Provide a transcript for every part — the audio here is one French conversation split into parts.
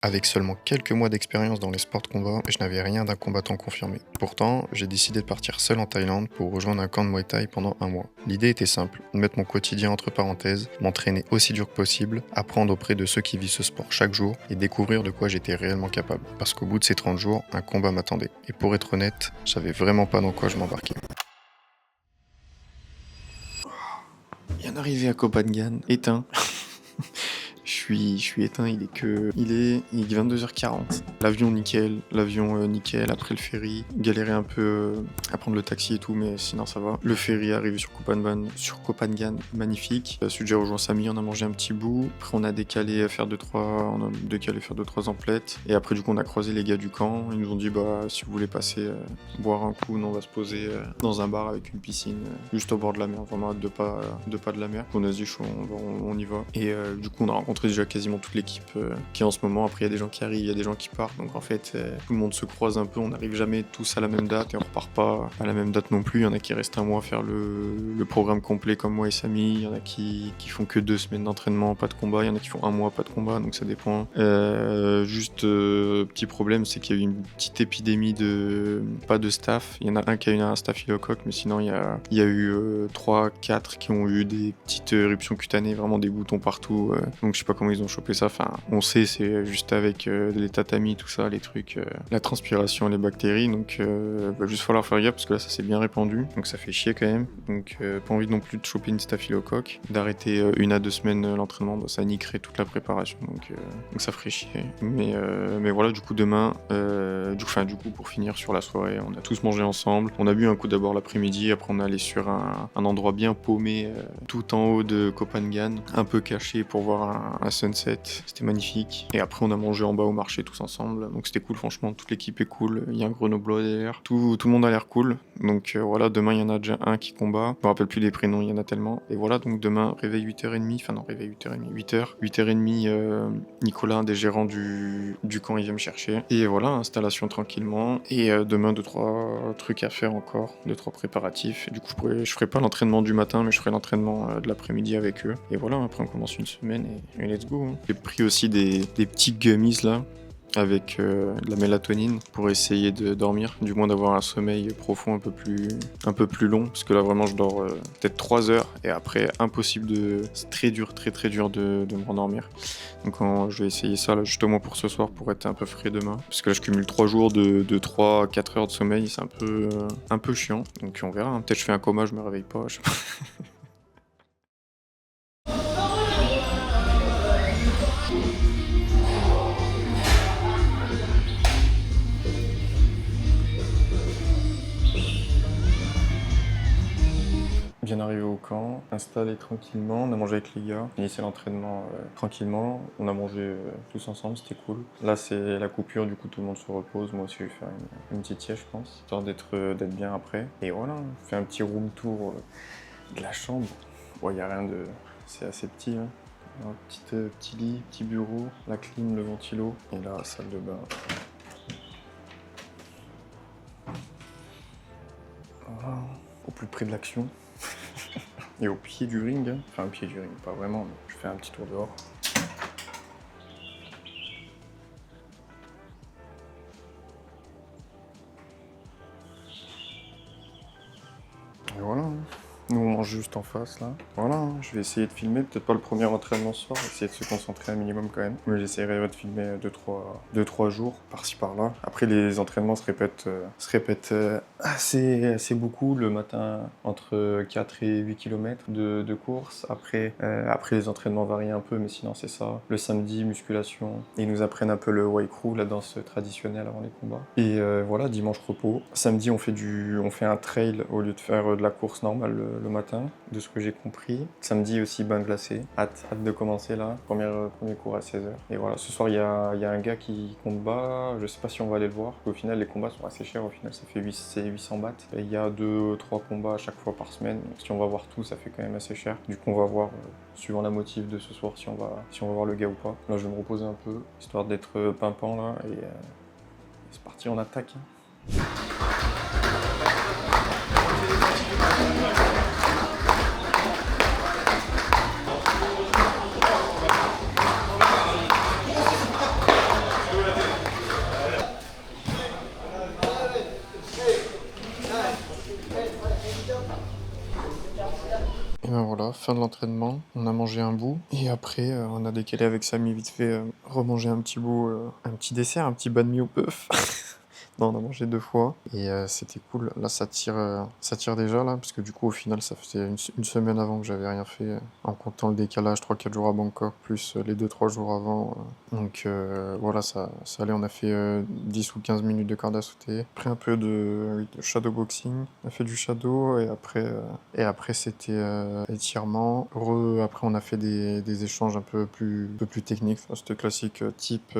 Avec seulement quelques mois d'expérience dans les sports de combat, je n'avais rien d'un combattant confirmé. Pourtant, j'ai décidé de partir seul en Thaïlande pour rejoindre un camp de Muay Thai pendant un mois. L'idée était simple, mettre mon quotidien entre parenthèses, m'entraîner aussi dur que possible, apprendre auprès de ceux qui vivent ce sport chaque jour et découvrir de quoi j'étais réellement capable. Parce qu'au bout de ces 30 jours, un combat m'attendait. Et pour être honnête, je savais vraiment pas dans quoi je m'embarquais. Bien arrivé à Koh Phangan, éteint. Je suis éteint, il est 22h40. L'avion nickel, après le ferry, galéré un peu à prendre le taxi et tout, mais sinon ça va. Le ferry est arrivé sur Koh Phangan, magnifique. Ensuite j'ai rejoint Samy, on a mangé un petit bout. Après on a décalé faire 2-3 emplettes. Et après du coup on a croisé les gars du camp. Ils nous ont dit si vous voulez passer boire un coup, nous, on va se poser dans un bar avec une piscine juste au bord de la mer, vraiment à deux pas de la mer. On a dit chaud, on y va. Et du coup on a rencontré déjà quasiment toute l'équipe qui est en ce moment. Après il y a des gens qui arrivent, il y a des gens qui partent, donc en fait tout le monde se croise un peu, on n'arrive jamais tous à la même date et on repart pas à la même date non plus. Il y en a qui restent un mois à faire le programme complet comme moi et Samy, il y en a qui font que 2 semaines d'entraînement, pas de combat, il y en a qui font un mois, pas de combat, donc ça dépend. Petit problème, c'est qu'il y a eu une petite épidémie pas de staff, il y en a un qui a eu un staphylocoque, mais sinon il y a eu 3-4 qui ont eu des petites éruptions cutanées, vraiment des boutons partout, donc je sais pas comment ils ont chopé ça. Enfin, on sait, c'est juste avec les tatamis, tout ça, les trucs, la transpiration, les bactéries. Donc, juste falloir faire gaffe parce que là, ça s'est bien répandu. Donc, ça fait chier quand même. Donc, pas envie non plus de choper une staphylocoque. D'arrêter 1 à 2 semaines l'entraînement, ça niquerait toute la préparation. Donc ça ferait chier. Mais voilà, du coup, demain, du coup, pour finir sur la soirée, on a tous mangé ensemble. On a bu un coup d'abord l'après-midi. Après, on est allé sur un endroit bien paumé, tout en haut de Koh Phangan, un peu caché pour voir un sunset, c'était magnifique. Et après on a mangé en bas au marché tous ensemble, donc c'était cool, franchement, toute l'équipe est cool, il y a un Grenoblois derrière, tout le monde a l'air cool. Donc voilà, demain il y en a déjà un qui combat, je me rappelle plus les prénoms, il y en a tellement. Et voilà, donc demain réveil 8h30, enfin non réveil 8h30, 8h30, Nicolas, un des gérants du camp, il vient me chercher. Et voilà, installation tranquillement. Et demain 2-3 trucs à faire encore, 2-3 préparatifs. Et du coup je ferai pas l'entraînement du matin, mais je ferai l'entraînement de l'après-midi avec eux. Et voilà, après on commence une semaine et let's go. J'ai pris aussi des petits gummies là, avec de la mélatonine pour essayer de dormir, du moins d'avoir un sommeil profond un peu plus long, parce que là vraiment je dors peut-être 3 heures et après c'est très dur de me rendormir. Donc je vais essayer ça là justement pour ce soir pour être un peu frais demain, parce que là je cumule 3 jours de 3-4 heures de sommeil, c'est un peu chiant, donc on verra, hein. Peut-être je fais un coma, je me réveille pas, je sais pas. Bien arrivé au camp, installé tranquillement, on a mangé avec les gars, initié l'entraînement tranquillement, on a mangé tous ensemble, c'était cool. Là c'est la coupure, du coup tout le monde se repose, moi aussi je vais faire une petite sieste je pense, histoire d'être bien après. Et voilà, on fait un petit room tour de la chambre. Bon, y a rien de... c'est assez petit, hein. Un petit lit, petit bureau, la clim, le ventilo, et là salle de bain. Voilà, au plus près de l'action. Et au pied du ring, hein. Enfin au pied du ring, pas vraiment, mais je fais un petit tour dehors. Et voilà, hein. Nous on mange juste en face là. Voilà, hein. Je vais essayer de filmer, peut-être pas le premier entraînement ce soir, essayer de se concentrer un minimum quand même. Mais j'essaierai de filmer 2-3 jours, par-ci par-là. Après les entraînements se répètent assez beaucoup. Le matin, entre 4 et 8 km de course. Après les entraînements varient un peu, mais sinon c'est ça. Le samedi, musculation. Ils nous apprennent un peu le Waikru, la danse traditionnelle avant les combats. Et voilà, dimanche repos. Samedi on fait un trail au lieu de faire de la course normale le matin, de ce que j'ai compris. Samedi aussi bain glacé. Hâte de commencer là. Premier cours à 16h. Et voilà, ce soir il y a un gars qui combat. Je sais pas si on va aller le voir. Au final les combats sont assez chers. Au final ça fait 800 bahts. Et il y a 2-3 combats à chaque fois par semaine. Donc, si on va voir tout, ça fait quand même assez cher. Du coup on va voir, suivant la motive de ce soir, si on va voir le gars ou pas. Là je vais me reposer un peu, histoire d'être pimpant là. Et c'est parti, on attaque, hein. voilà, fin de l'entraînement, on a mangé un bout, et après, on a décalé avec Samy vite fait, remanger un petit bout, un petit dessert, un petit banh mi au bœuf. Non, on a mangé 2 fois et c'était cool. Là, ça tire déjà là, parce que du coup, au final, ça faisait une semaine avant que j'avais rien fait, en comptant le décalage 3-4 jours à Bangkok, plus les 2-3 jours avant. Donc voilà, ça allait. On a fait 10 ou 15 minutes de corde à sauter. Après un peu oui, de shadow boxing. On a fait du shadow et après c'était étirement. Après, on a fait des échanges un peu plus techniques. Enfin, c'était classique, type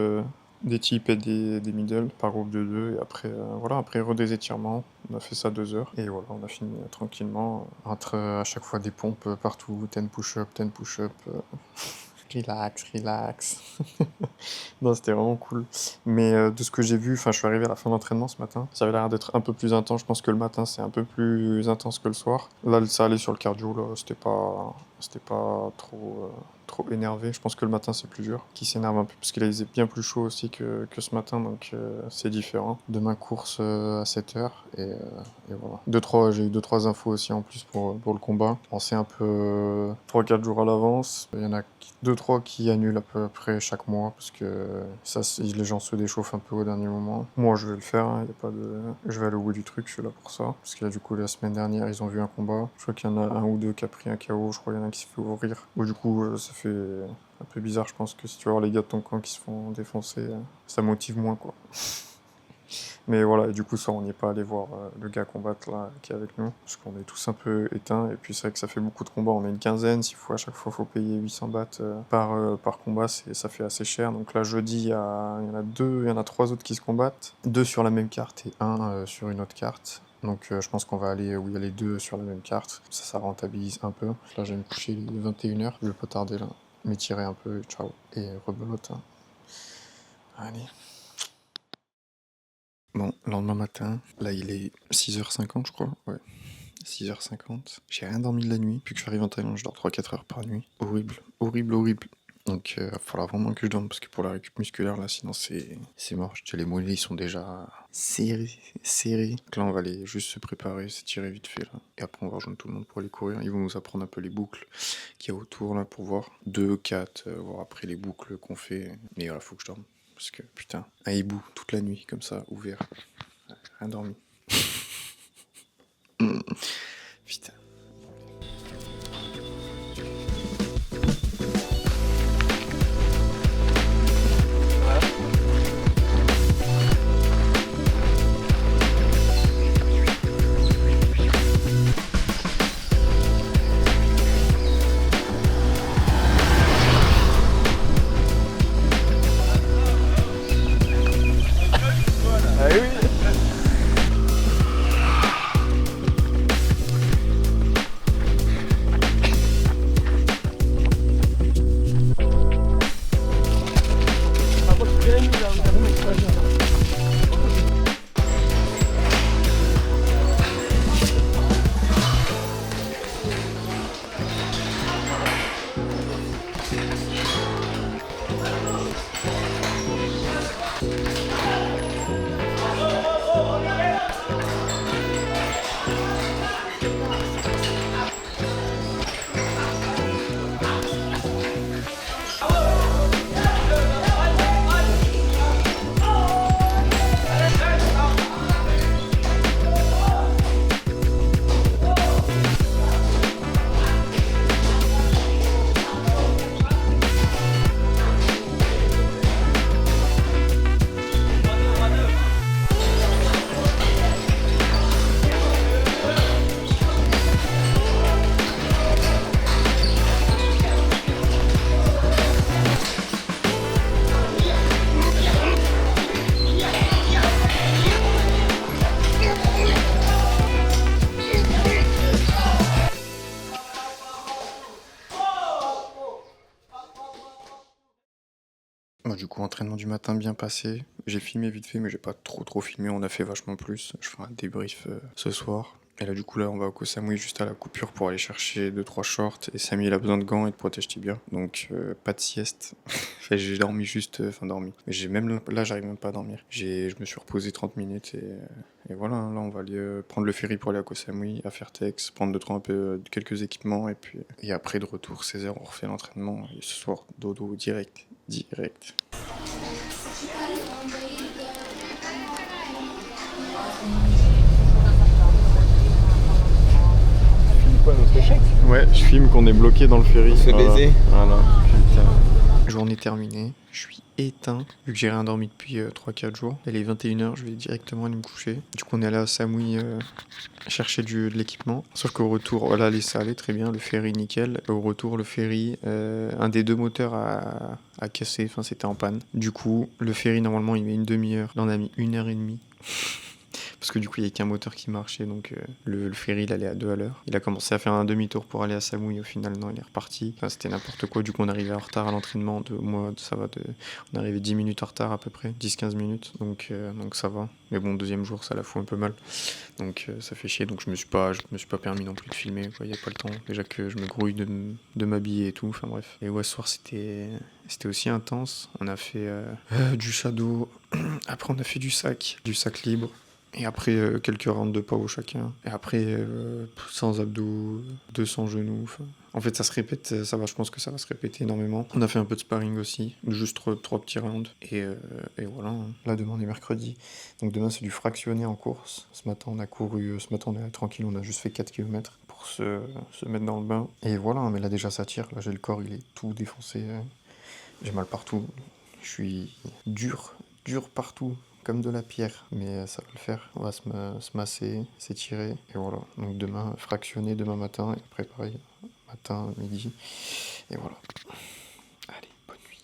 des tips et des middle par groupe de deux. Et après, voilà, après des étirements. On a fait ça 2 heures. Et voilà, on a fini tranquillement. Entre à chaque fois des pompes partout, 10 push-up, 10 push-up. Relax, relax. Non, c'était vraiment cool. Mais de ce que j'ai vu, enfin, je suis arrivé à la fin de l'entraînement ce matin. Ça avait l'air d'être un peu plus intense. Je pense que le matin, c'est un peu plus intense que le soir. Là, ça allait sur le cardio. Là, c'était pas trop énervé. Je pense que le matin, c'est plus dur. Qui s'énerve un peu parce qu'il faisait bien plus chaud aussi que ce matin. Donc, c'est différent. Demain, course à 7 heures. Et voilà. J'ai eu 2-3 infos aussi en plus pour le combat. On sait un peu 3-4 jours à l'avance. Il y en a 2-3 qui annulent à peu près chaque mois parce que les gens se déchauffent un peu au dernier moment. Moi, je vais le faire, hein, y a pas de... Je vais aller au bout du truc, je suis là pour ça. Parce que là, du coup, la semaine dernière, ils ont vu un combat. Je crois qu'il y en a un ou deux qui a pris un KO, je crois qu'il y en a un qui s'est fait ouvrir. Bon, du coup, ça fait un peu bizarre, je pense que si tu vas voir les gars de ton camp qui se font défoncer, ça motive moins, quoi. Mais voilà, et du coup, ça, on n'y est pas allé voir le gars combattre là, qui est avec nous, parce qu'on est tous un peu éteints, et puis c'est vrai que ça fait beaucoup de combats, on est une quinzaine, s'il faut à chaque fois, faut payer 800 bahts par combat, ça fait assez cher. Donc là, jeudi, il y en a deux, il y en a 3 autres qui se combattent, 2 sur la même carte et un sur une autre carte. Donc je pense qu'on va aller où il y a les 2 sur la même carte, ça rentabilise un peu. Là, je vais me coucher, il est 21h, je vais pas tarder là, m'étirer un peu, ciao, et rebelote. Hein. Allez. Bon, lendemain matin, là il est 6h50 je crois, ouais, 6h50. J'ai rien dormi de la nuit, depuis que je suis arrivé en Thaïlande, je dors 3-4 heures par nuit. Horrible, horrible, horrible. Donc il va falloir vraiment que je dorme, parce que pour la récup musculaire, là, sinon c'est mort. Les mollets, ils sont déjà serrés, serrés. Donc là, on va aller juste se préparer, s'étirer vite fait, là. Et après, on va rejoindre tout le monde pour aller courir. Ils vont nous apprendre un peu les boucles qu'il y a autour, là, pour voir. 2, 4, voir après les boucles qu'on fait. Mais voilà, faut que je dorme. Parce que, putain, un hibou toute la nuit, comme ça, ouvert. Rien dormi. Putain. Ah oui. Bah, du coup, entraînement du matin bien passé. J'ai filmé vite fait, mais j'ai pas trop filmé. On a fait vachement plus. Je ferai un débrief ce soir. Et là, du coup, là, on va au Koh Samui juste à la coupure pour aller chercher 2-3 shorts. Et Samy, il a besoin de gants et de protège-tibia. Donc, pas de sieste. Enfin, j'ai dormi juste. Enfin, dormi. Mais là, j'arrive même pas à dormir. Je me suis reposé 30 minutes et voilà. Hein, là, on va aller prendre le ferry pour aller à Koh Samui, à Fairtex, prendre un peu quelques équipements. Et après, de retour, 16h, on refait l'entraînement. Et ce soir, dodo direct. Direct. Quoi, notre échec? Ouais, je filme qu'on est bloqué dans le ferry. On se fait baiser. Voilà. Putain. Journée terminée. Je suis éteint, vu que j'ai rien dormi depuis 3-4 jours. Elle est 21h, je vais directement aller me coucher. Du coup, on est allé à Samui chercher de l'équipement. Sauf qu'au retour, voilà, ça allait très bien, le ferry nickel. Au retour, le ferry, un des deux moteurs a cassé, enfin c'était en panne. Du coup, le ferry, normalement, il met une demi-heure. Là, on a mis 1h30. Parce que du coup, il n'y avait qu'un moteur qui marchait, donc le ferry, il allait à 2 à l'heure. Il a commencé à faire un demi-tour pour aller à Samui, au final, non, il est reparti. Enfin, c'était n'importe quoi, du coup, on arrivait en retard à l'entraînement. On est arrivé 10 minutes en retard à peu près, 10-15 minutes, donc ça va. Mais bon, deuxième jour, ça la fout un peu mal, donc ça fait chier. Donc je me suis pas permis non plus de filmer, quoi, il n'y a pas le temps. Déjà que je me grouille de m'habiller et tout, enfin bref. Et ouais, ce soir, c'était aussi intense. On a fait du shadow, après on a fait du sac libre. Et après, quelques rounds de power chacun. Et après, 100 abdos, 200 genoux. En fait, ça se répète, je pense que ça va se répéter énormément. On a fait un peu de sparring aussi, juste 3 petits rounds. Et voilà. Hein. Là, demain, on est mercredi. Donc demain, c'est du fractionné en course. Ce matin, on est tranquille, on a juste fait 4 km pour se mettre dans le bain. Et voilà, mais là, déjà, ça tire. Là, j'ai le corps, il est tout défoncé. J'ai mal partout. Je suis dur partout. Comme de la pierre, mais ça va le faire. On va se masser, s'étirer, et voilà. Donc demain, fractionner demain matin, et après pareil, matin, midi, et voilà. Allez, bonne nuit.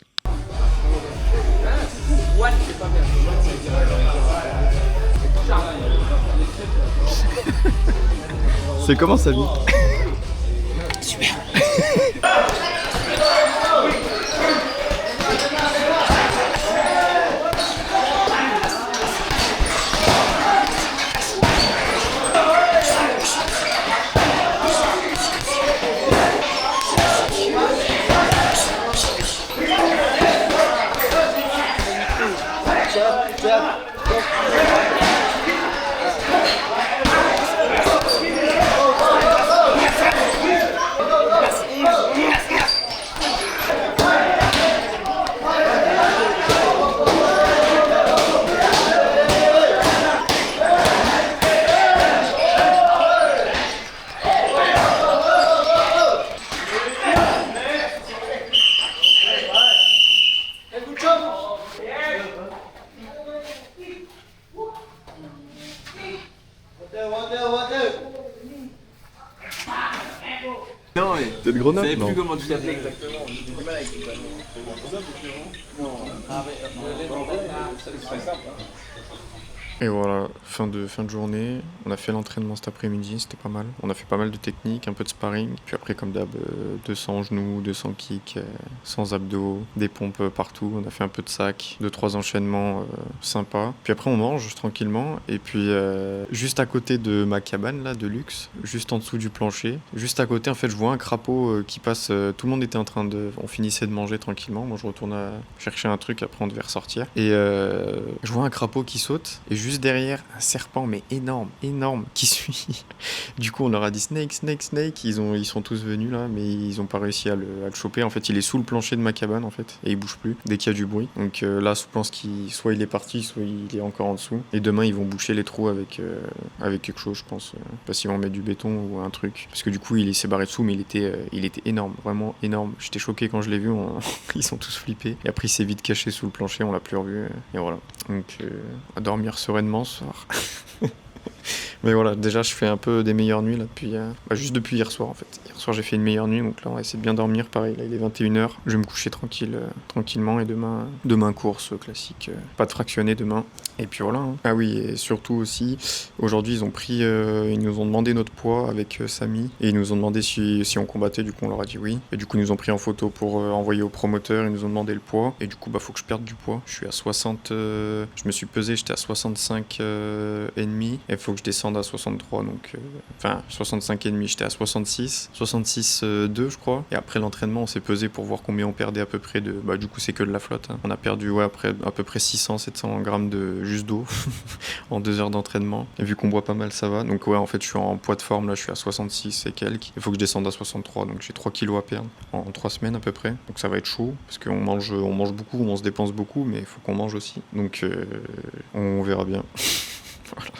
C'est comment ça vit? Super. Non, mais T'es de Grenoble? je savais Non. plus comment tu t'appelais exactement. J'ai du mal avec les ballons. C'est simple. Et voilà, fin de journée, on a fait l'entraînement cet après-midi, c'était pas mal. On a fait pas mal de techniques, un peu de sparring, puis après comme d'hab, 200 genoux, 200 kicks, 100 abdos, des pompes partout. On a fait un peu de sac, 2-3 enchaînements sympas. Puis après on mange tranquillement, et puis juste à côté de ma cabane là, de luxe, juste en dessous du plancher, juste à côté en fait je vois un crapaud qui passe, tout le monde était on finissait de manger tranquillement, moi je retourne à chercher un truc, après on devait ressortir. Et je vois un crapaud qui saute, et juste derrière, un serpent, mais énorme, qui suit. Du coup, on leur a dit snake. Ils sont tous venus là, mais ils ont pas réussi à le choper. En fait, il est sous le plancher de ma cabane, en fait, et il bouge plus dès qu'il y a du bruit. Donc là, je pense soit il est parti, soit il est encore en dessous. Et demain, ils vont boucher les trous avec quelque chose, je pense. Parce qu'ils vont mettre du béton ou un truc. Parce que du coup, il s'est barré dessous, mais il était énorme, vraiment énorme. J'étais choqué quand je l'ai vu, ils sont tous flippés. Et après, il s'est vite caché sous le plancher, on l'a plus revu. Et voilà. Donc, à dormir sereinement ce soir. Mais voilà, déjà je fais un peu des meilleures nuits là juste depuis hier soir en fait. Hier soir j'ai fait une meilleure nuit, donc là on va essayer de bien dormir. Pareil, là il est 21h, je vais me coucher tranquillement, et demain course classique. Pas de fractionné demain. Et puis voilà. Hein. Ah oui, et surtout aussi, aujourd'hui ils nous ont demandé notre poids avec Samy, et ils nous ont demandé si on combattait, du coup on leur a dit oui. Et du coup ils nous ont pris en photo pour envoyer au promoteur, ils nous ont demandé le poids, et du coup faut que je perde du poids. Je suis à 60, je me suis pesé, j'étais à 65 et demi, et faut que je descende descendre à 63, donc enfin 65,5, j'étais à 66, 66,2 je crois. Et après l'entraînement, on s'est pesé pour voir combien on perdait à peu près de. Bah du coup c'est que de la flotte. Hein. On a perdu après à peu près 600-700 grammes de juste d'eau en 2 heures d'entraînement. Et vu qu'on boit pas mal, ça va. Donc ouais, en fait je suis en poids de forme là, je suis à 66 et quelques. Il faut que je descende à 63, donc j'ai 3 kilos à perdre en 3 semaines à peu près. Donc ça va être chaud parce qu'on mange beaucoup, on se dépense beaucoup, mais il faut qu'on mange aussi. Donc on verra bien. Voilà.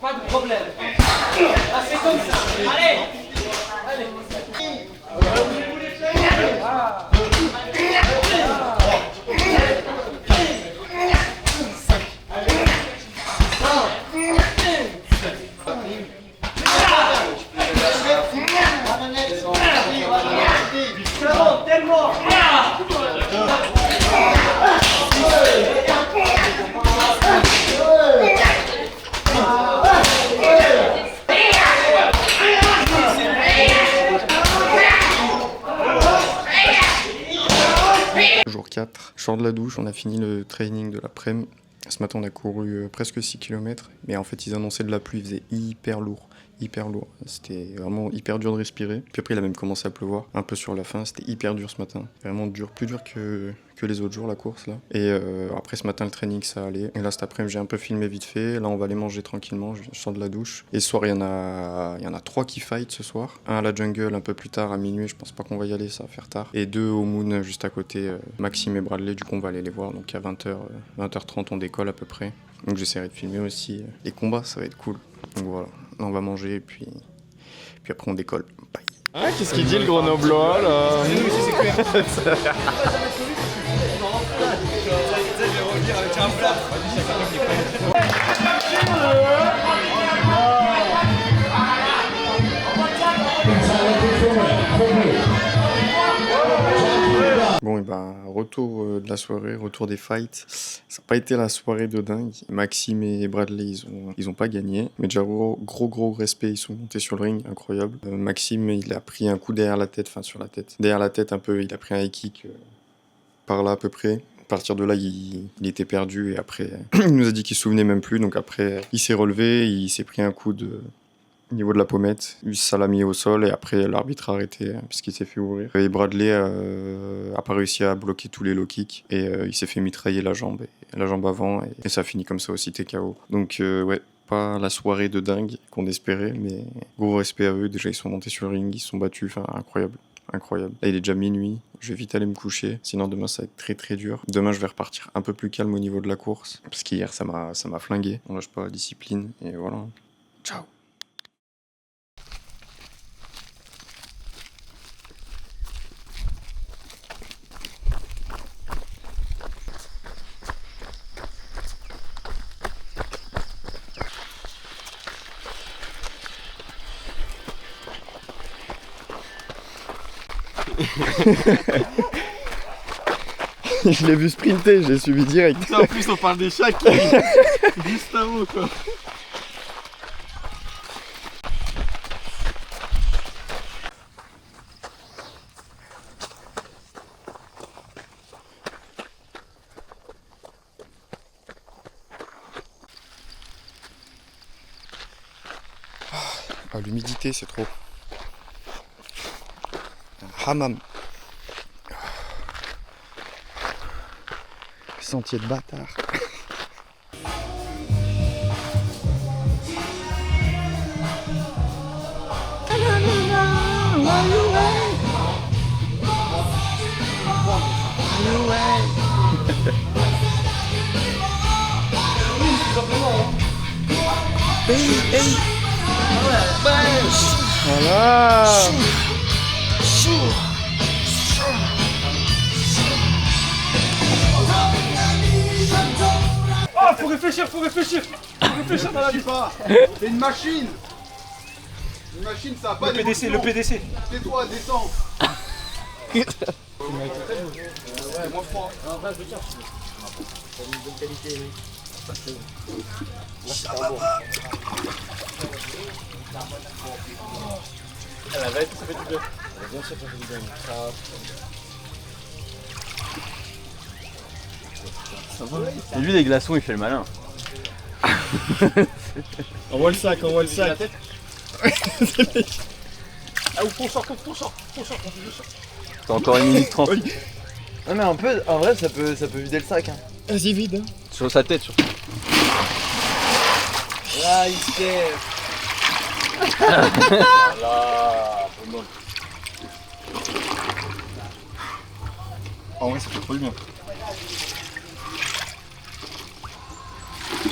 Pas de problème. Ah, c'est comme ça. Allez. Allez. Tellement. Jour 4, je sors de la douche, on a fini le training de l'après-midi. Ce matin, on a couru presque 6 km, mais en fait, ils annonçaient de la pluie, il faisait hyper lourd. C'était vraiment hyper dur de respirer. Puis après, il a même commencé à pleuvoir un peu sur la fin. C'était hyper dur ce matin. Vraiment dur, plus dur que les autres jours, la course là. Et après ce matin, le training, ça allait. Et là, cet après-midi, j'ai un peu filmé vite fait. Là, on va aller manger tranquillement. Je sors de la douche. Et ce soir, il y en a 3 qui fight ce soir. Un à la jungle un peu plus tard, à minuit. Je pense pas qu'on va y aller, ça va faire tard. Et 2 au Moon juste à côté, Maxime et Bradley. Du coup, on va aller les voir. Donc à 20h, 20h30, on décolle à peu près. Donc j'essaierai de filmer aussi les combats, ça va être cool. Donc voilà, là, on va manger et puis après on décolle. Bye. Ah, qu'est-ce qu'il dit le grenoblois là? Bon, et ben, retour de la soirée, retour des fights. Ça n'a pas été la soirée de dingue. Maxime et Bradley, ils ont pas gagné. Mais déjà, gros respect, ils sont montés sur le ring, incroyable. Maxime, il a pris un coup derrière la tête, enfin sur la tête. Derrière la tête un peu, il a pris un high kick par là à peu près. À partir de là, il était perdu et après, il nous a dit qu'il se souvenait même plus. Donc après, il s'est relevé, il s'est pris un coup au niveau de la pommette, ça l'a mis au sol et après l'arbitre a arrêté parce qu'il s'est fait ouvrir. Et Bradley a pas réussi à bloquer tous les low kicks et il s'est fait mitrailler la jambe avant et ça finit comme ça aussi TKO. Donc ouais, pas la soirée de dingue qu'on espérait, mais gros respect à eux. Déjà ils sont montés sur le ring, ils se sont battus, enfin incroyable. Là il est déjà minuit, je vais vite aller me coucher, sinon demain ça va être très dur. Demain je vais repartir un peu plus calme au niveau de la course, parce qu'hier ça m'a flingué, on lâche pas la discipline et voilà. Ciao. Je l'ai vu sprinter, je l'ai suivi direct. Ça, en plus on parle des chats qui... juste avant quoi. Ah, l'humidité c'est trop. Un hammam. Sentier de bâtard. Voilà. Oh, faut réfléchir, faut réfléchir. Faut réfléchir dans la vie. C'est une machine. Une machine, ça a pas d'émotion. Le PDC. Tais-toi, descends. C'est moins froid. La vérité, ça fait du bien. Bien sûr, ça fait du bien. Et lui, les glaçons, il fait le malin. Envoie le sac, envoie le sac. Ah, ou ton short. T'as encore 1 minute 30. Non mais en vrai ça peut vider le sac hein. Vas-y, vide. Sur sa tête, surtout. Là il se keffe. En vrai, ça fait trop du bien.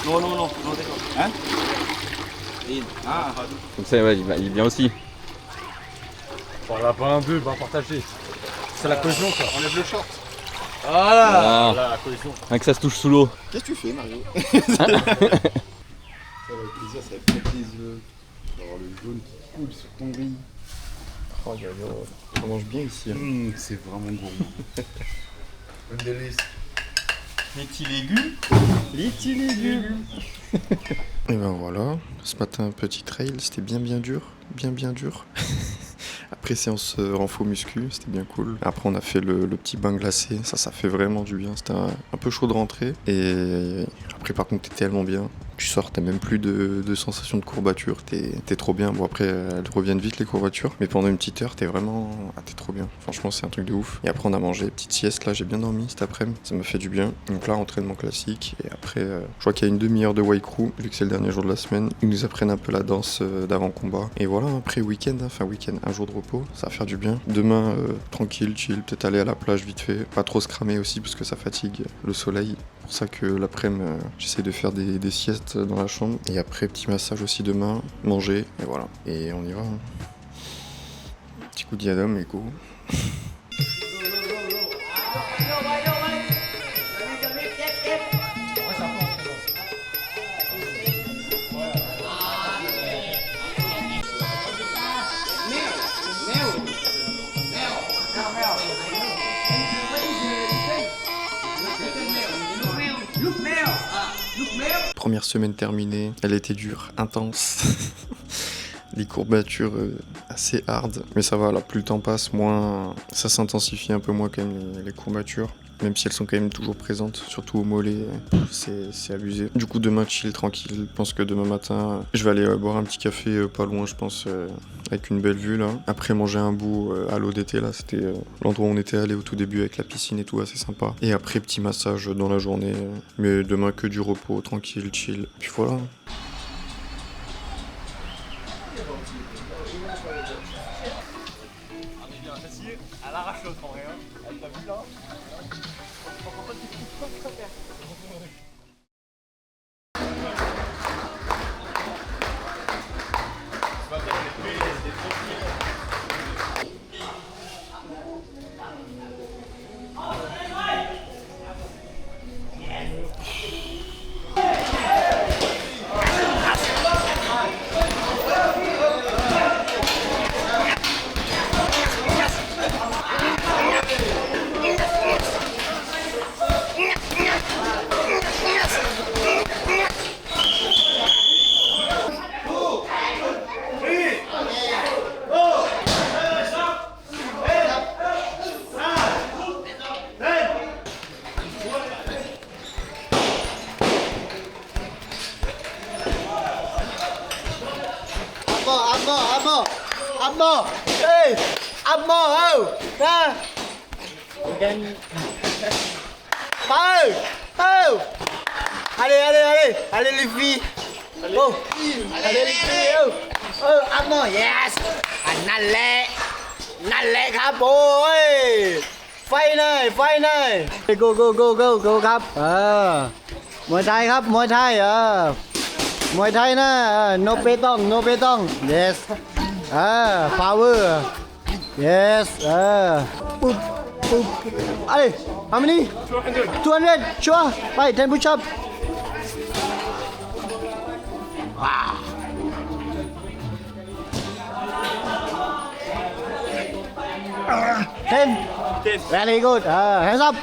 Non, d'accord. Hein? Ah, Comme ça, ouais, il vient aussi. Voilà, pas un, deux, va partager. C'est la cohésion, quoi. Enlève le short. voilà. Ah, La cohésion. rien que ça se touche sous l'eau. Qu'est-ce que tu fais, Mario? Ça va avec plaisir, ça va être les yeux. D'avoir le jaune qui coule sur ton riz. Oh, on mange bien ici. Hein. C'est vraiment gourmand. Un délice. Les petits légumes. Et ben voilà, ce matin petit trail, c'était bien dur. Après séance renfo muscu, c'était bien cool. Après on a fait le petit bain glacé, ça fait vraiment du bien. C'était un peu chaud de rentrer. Et après par contre t'es tellement bien. Tu sors, t'as même plus de sensation de courbature, t'es trop bien. Bon après elles reviennent vite les courbatures, mais pendant une petite heure t'es trop bien. Franchement c'est un truc de ouf. Et après on a mangé, petite sieste là, j'ai bien dormi cet après-midi, ça m'a fait du bien. Donc là entraînement classique, et après je crois qu'il y a une demi-heure de Wai Crew, vu que c'est le dernier jour de la semaine. Ils nous apprennent un peu la danse d'avant-combat. Et voilà, après week-end, un jour de repos, ça va faire du bien. Demain tranquille, chill, peut-être aller à la plage vite fait, pas trop se cramer aussi parce que ça fatigue le soleil. C'est pour ça que l'après-midi j'essaie de faire des siestes dans la chambre. Et après petit massage aussi demain, manger, et voilà. Et on y va. Hein. Petit coup de diadème et go. Première semaine terminée, elle était dure, intense. Des courbatures assez hard, mais ça va, là, plus le temps passe, moins ça s'intensifie un peu moins quand même les courbatures. Même si elles sont quand même toujours présentes, surtout au mollet, c'est abusé. Du coup demain chill, tranquille, je pense que demain matin, je vais aller boire un petit café pas loin, je pense, avec une belle vue là. Après manger un bout à l'eau d'été là, c'était l'endroit où on était allé au tout début avec la piscine et tout, assez sympa. Et après petit massage dans la journée, mais demain que du repos, tranquille, chill, puis voilà. À l'arrache l'autre en vrai. Elle t'a vu là? Abbo, hey, Abbo, oh, ha, oh, allez les filles, oh, allez les filles, oh, Abbo, yes, Nalle,ครับโอ้ยไฟหน่อยgo ครับมวยไทยครับมวยไทยมวยไทยนะno เปตอง yes power yes ปุ๊บallez how many 200 sure ไป10 push up 10. Very good. Hands up.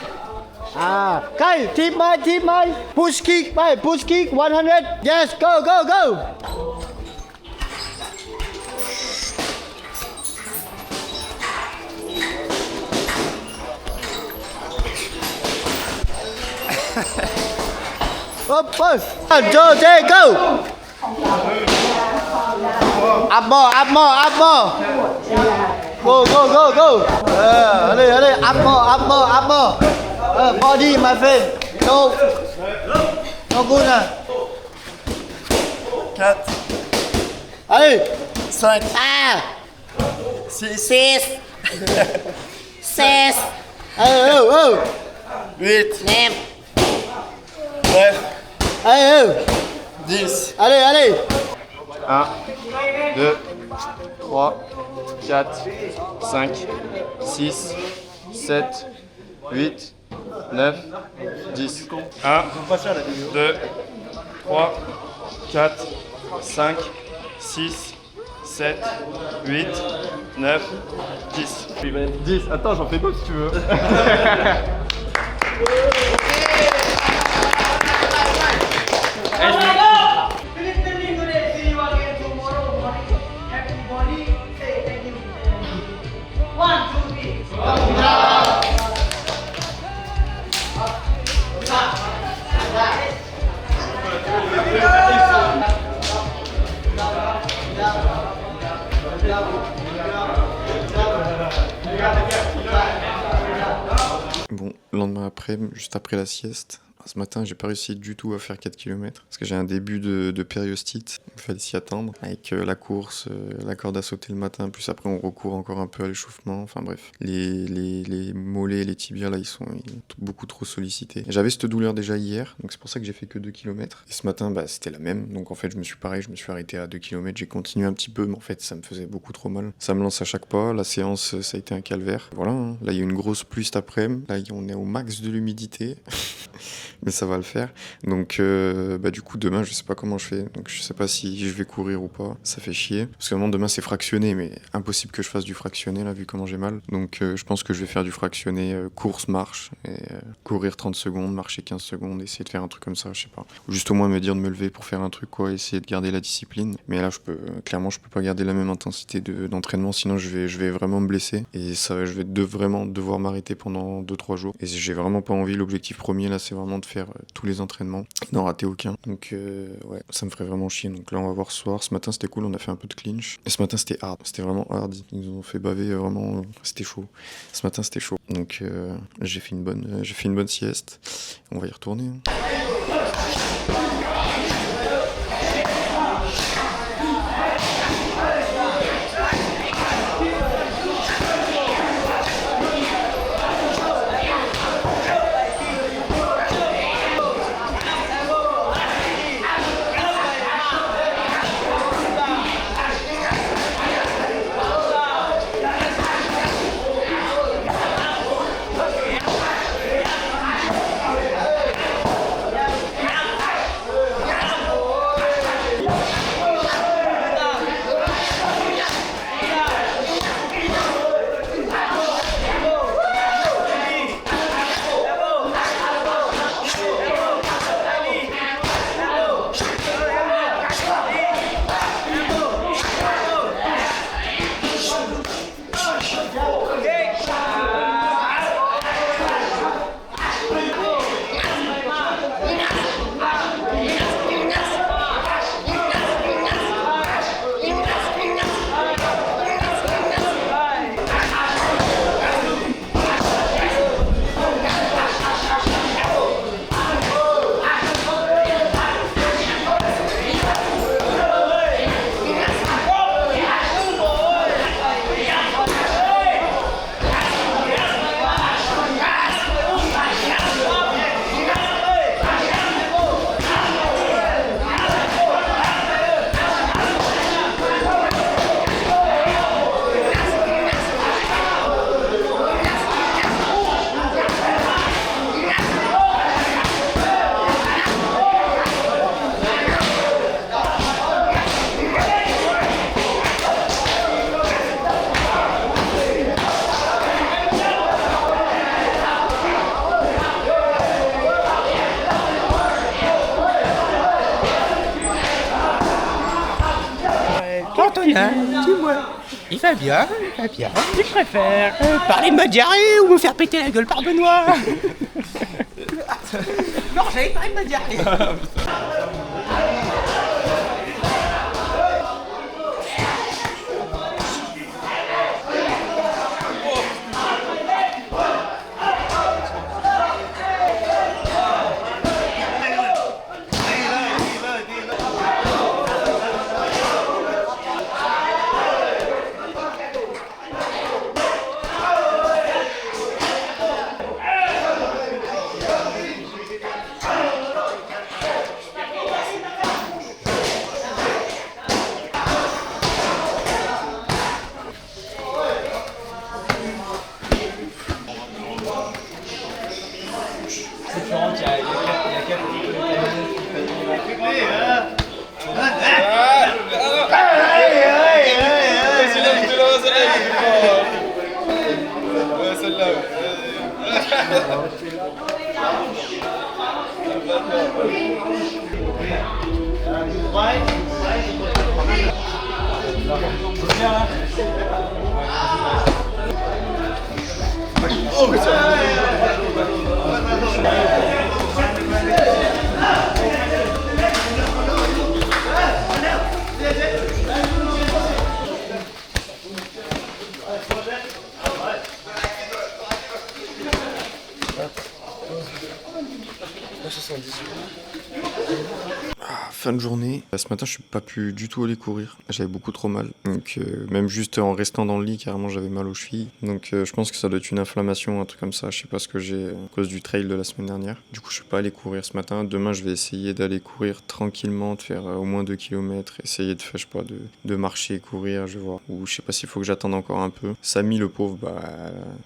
Okay, team mine. Push kick, 100. Yes, go. Up, 1, 2, 3, go. Up more. Go. Allez, up more. Body, my friend. No good. 4, Allez. 5, 6, 6, Oh. 8, 9, 9, 10. Allez. 1, 2, 3, 4, 5, 6, 7, 8, 9, 10. 1, 2, 3, 4, 5, 6, 7, 8, 9, 10. 10. Attends, j'en fais d'autres si tu veux. Finish training today. See you again tomorrow morning. Everybody say thank you. 1, 2, 3. Bon, lendemain après, juste après la sieste, ce matin, j'ai pas réussi du tout à faire 4 km parce que j'ai un début de périostite. Il fallait s'y attendre avec la course, la corde à sauter le matin, plus après on recourt encore un peu à l'échauffement. Enfin bref, les mollets, les tibias là, ils sont beaucoup trop sollicités. J'avais cette douleur déjà hier, donc c'est pour ça que j'ai fait que 2 km. Et ce matin, c'était la même. Donc en fait, je me suis arrêté à 2 km. J'ai continué un petit peu, mais en fait, ça me faisait beaucoup trop mal. Ça me lance à chaque pas. La séance, ça a été un calvaire. Voilà, hein. Là, il y a une grosse pluie cet après-midi. Là, on est au max de l'humidité. Mais ça va le faire. Donc du coup demain je sais pas comment je fais. Donc je sais pas si je vais courir ou pas. Ça fait chier. Parce que vraiment demain c'est fractionné, mais impossible que je fasse du fractionné là vu comment j'ai mal. Donc je pense que je vais faire du fractionné course, marche et courir 30 secondes, marcher 15 secondes, essayer de faire un truc comme ça, je sais pas. Ou juste au moins me dire de me lever pour faire un truc quoi, essayer de garder la discipline. Mais là je peux pas garder la même intensité d'entraînement sinon je vais vraiment me blesser et ça je vais vraiment devoir m'arrêter pendant 2-3 jours. Et j'ai vraiment pas envie. L'objectif premier là c'est vraiment de faire tous les entraînements et n'en rater aucun. Donc ouais, ça me ferait vraiment chier. Donc là on va voir ce soir. Ce matin c'était cool, on a fait un peu de clinch. Et ce matin c'était hard, c'était vraiment hard. Ils nous ont fait baver vraiment, c'était chaud. Ce matin c'était chaud. Donc j'ai fait une bonne sieste. On va y retourner. Hein. Antonin, dis-moi, il va bien, il va bien. Tu préfères parler de ma diarrhée ou me faire péter la gueule par Benoît? Non, j'avais parlé de ma diarrhée. Fin de journée. Ce matin, je suis pas pu du tout aller courir. J'avais beaucoup trop mal. Donc, même juste en restant dans le lit, carrément, j'avais mal aux chevilles. Donc, je pense que ça doit être une inflammation, un truc comme ça. Je sais pas ce que j'ai à cause du trail de la semaine dernière. Du coup, je suis pas allé courir ce matin. Demain, je vais essayer d'aller courir tranquillement, de faire au moins 2 km. Essayer de faire, je sais pas, de marcher et courir, je vais voir. Ou je sais pas s'il faut que j'attende encore un peu. Samy, le pauvre,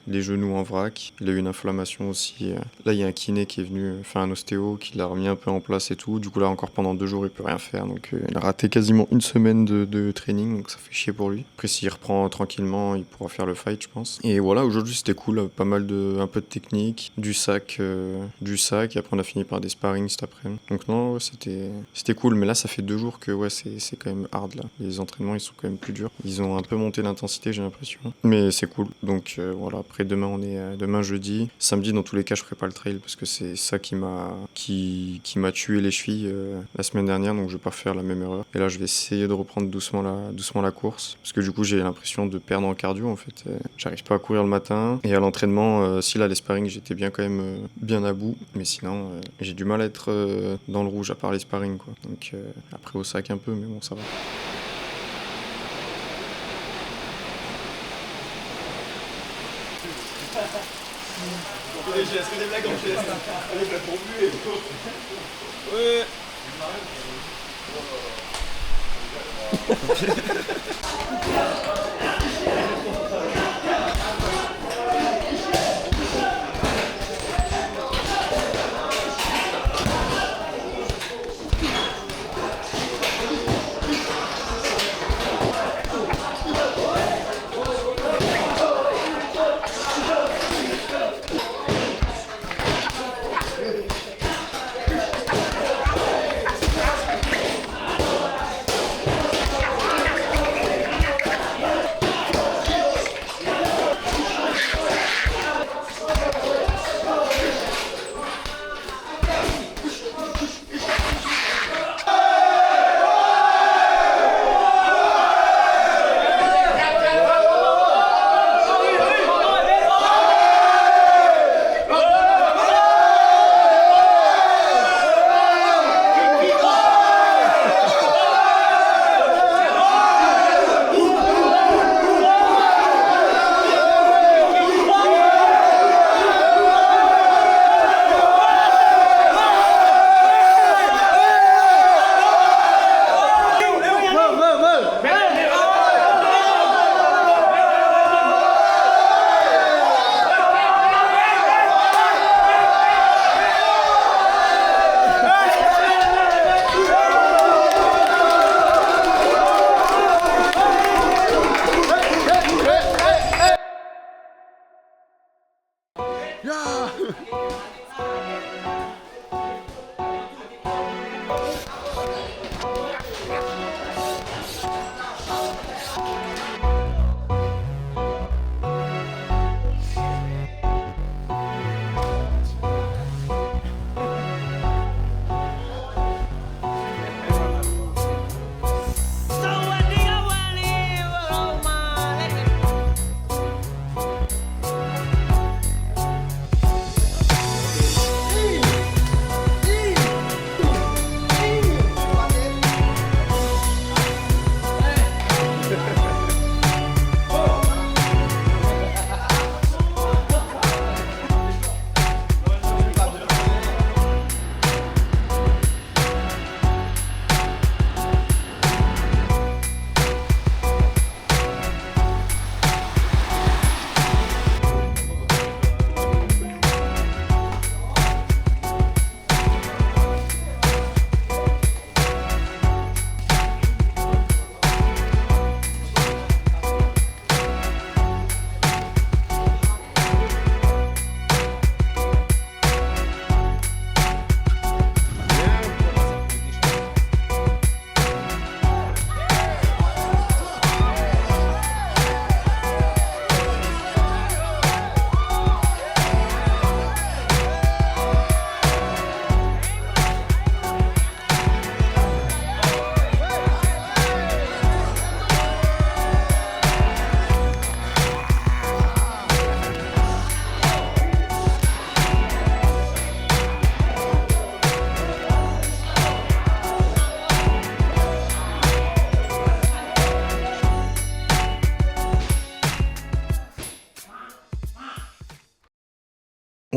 les genoux en vrac. Il a eu une inflammation aussi. Là, il y a un kiné qui est venu, enfin un ostéo, qui l'a remis un peu en place et tout. Du coup, là, encore pendant 2 jours, il peut rien faire. Donc, il a raté quasiment une semaine de training. Donc, ça fait chier pour lui. Après, s'il reprend tranquillement, il pourra faire le fight, je pense. Et voilà, aujourd'hui, c'était cool. Un peu de technique, du sac. Et après, on a fini par des sparring cet après-midi. Donc, non, ouais, c'était cool. Mais là, ça fait 2 jours que ouais, c'est quand même hard, là. Les entraînements, ils sont quand même plus durs. Ils ont un peu monté l'intensité, j'ai l'impression. Mais c'est cool. Donc, voilà. Après, demain, on est demain jeudi. Samedi, dans tous les cas, je ferai pas le trail parce que c'est ça qui m'a tué les chevilles la semaine dernière. Donc, je vais pas faire la même erreur. Et là, je vais essayer de reprendre doucement la course. Parce que du coup, j'ai l'impression de perdre en cardio, en fait. J'arrive pas à courir le matin. Et à l'entraînement, si là, les sparring, j'étais bien quand même bien à bout. Mais sinon, j'ai du mal à être dans le rouge, à part les sparring, quoi. Donc, après, au sac un peu, mais bon, ça va. Est-ce que des blagues en geste avec la pourvue et tout. Ouais.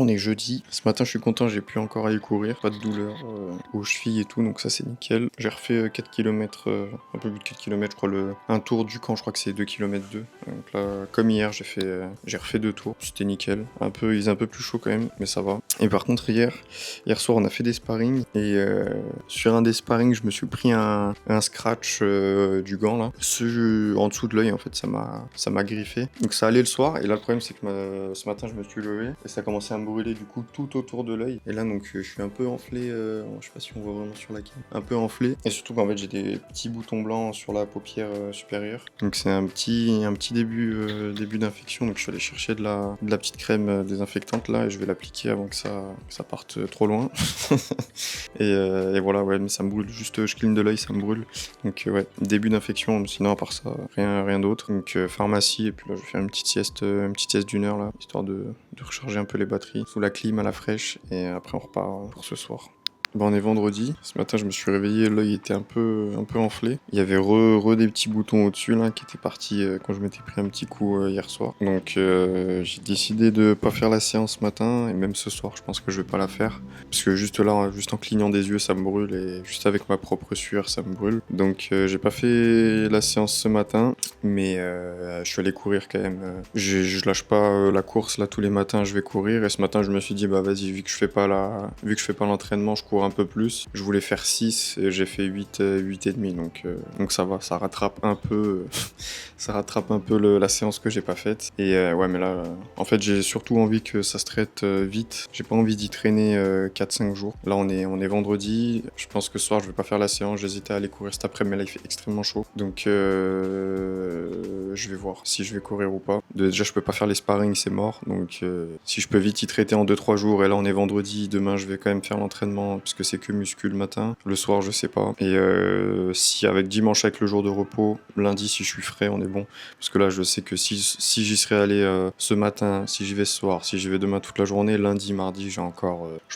on est jeudi. Ce matin, je suis content, j'ai pu encore aller courir. Pas de douleur aux chevilles et tout, donc ça c'est nickel. J'ai refait 4 km, un peu plus de 4 km, je crois, un tour du camp, je crois que c'est 2 km 2. Donc là, comme hier, j'ai refait 2 tours. C'était nickel. Il faisait un peu plus chaud quand même, mais ça va. Et par contre, hier soir, on a fait des sparring. Et sur un des sparring, je me suis pris un scratch du gant là. En dessous de l'œil, en fait, ça m'a griffé. Donc ça allait le soir. Et là, le problème, c'est que ce matin, je me suis levé et ça a commencé à me brûler du coup tout autour de l'œil. Et là, donc, je suis un peu enflé. Je sais pas si on voit vraiment sur la cam. Un peu enflé. Et surtout qu'en fait, j'ai des petits boutons blancs sur la paupière supérieure. Donc c'est un petit début d'infection. Donc je suis allé chercher de la petite crème désinfectante là et je vais l'appliquer avant que ça parte trop loin. et voilà, ouais, mais ça me brûle. Juste, je cligne de l'œil, ça me brûle. Donc ouais, début d'infection. Sinon, à part ça, rien d'autre. Donc pharmacie. Et puis là, je vais faire une petite sieste d'une heure là, histoire de recharger un peu les batteries sous la clim à la fraîche. Et après, on repart pour ce soir. On est vendredi. Ce matin, je me suis réveillé, l'œil était un peu enflé. Il y avait des petits boutons au-dessus là qui étaient partis quand je m'étais pris un petit coup hier soir. Donc j'ai décidé de pas faire la séance ce matin et même ce soir, je pense que je vais pas la faire parce que juste là, juste en clignant des yeux, ça me brûle et juste avec ma propre sueur, ça me brûle. Donc j'ai pas fait la séance ce matin, mais je suis allé courir quand même. Je lâche pas la course là tous les matins, je vais courir et ce matin, je me suis dit bah vas-y, vu que je fais pas l'entraînement, je cours un peu plus. Je voulais faire 6 et j'ai fait 8 et demi, donc ça va, ça rattrape un peu la séance que j'ai pas faite. Et ouais, mais là, en fait, j'ai surtout envie que ça se traite vite. J'ai pas envie d'y traîner 4-5 jours. Là, on est vendredi. Je pense que ce soir, je vais pas faire la séance. J'hésitais à aller courir cet après, mais là, il fait extrêmement chaud. Donc, je vais voir si je vais courir ou pas. Déjà, je peux pas faire les sparring, c'est mort. Donc, si je peux vite y traiter en 2-3 jours, et là, on est vendredi. Demain, je vais quand même faire l'entraînement, puisque c'est que muscu le matin. Le soir, je sais pas. Et si avec dimanche, avec le jour de repos, lundi, si je suis frais, on est bon. Parce que là, je sais que si j'y serais allé ce matin, si j'y vais ce soir, si j'y vais demain toute la journée, lundi, mardi, je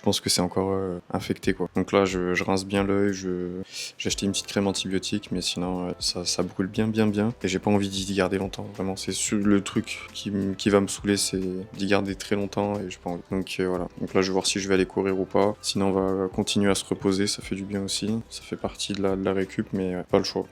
pense que c'est encore infecté, quoi. Donc là, je rince bien l'œil, j'ai acheté une petite crème antibiotique, mais sinon, ça brûle bien. Et j'ai pas envie d'y garder longtemps. Vraiment, c'est le truc qui va me saouler, c'est d'y garder très longtemps et j'ai pas envie. Donc voilà. Donc là, je vais voir si je vais aller courir ou pas. Sinon, on va continuer à se reposer, ça fait du bien aussi. Ça fait partie de la récup, mais pas le choix.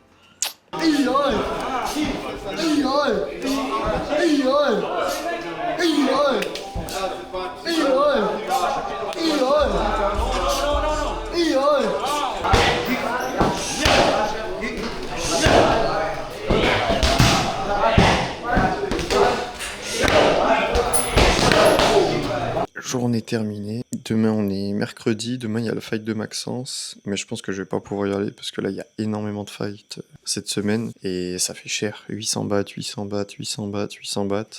Journée terminée. Demain, on est mercredi. Demain, il y a le fight de Maxence. Mais je pense que je vais pas pouvoir y aller parce que là, il y a énormément de fights cette semaine. Et ça fait cher. 800 bahts.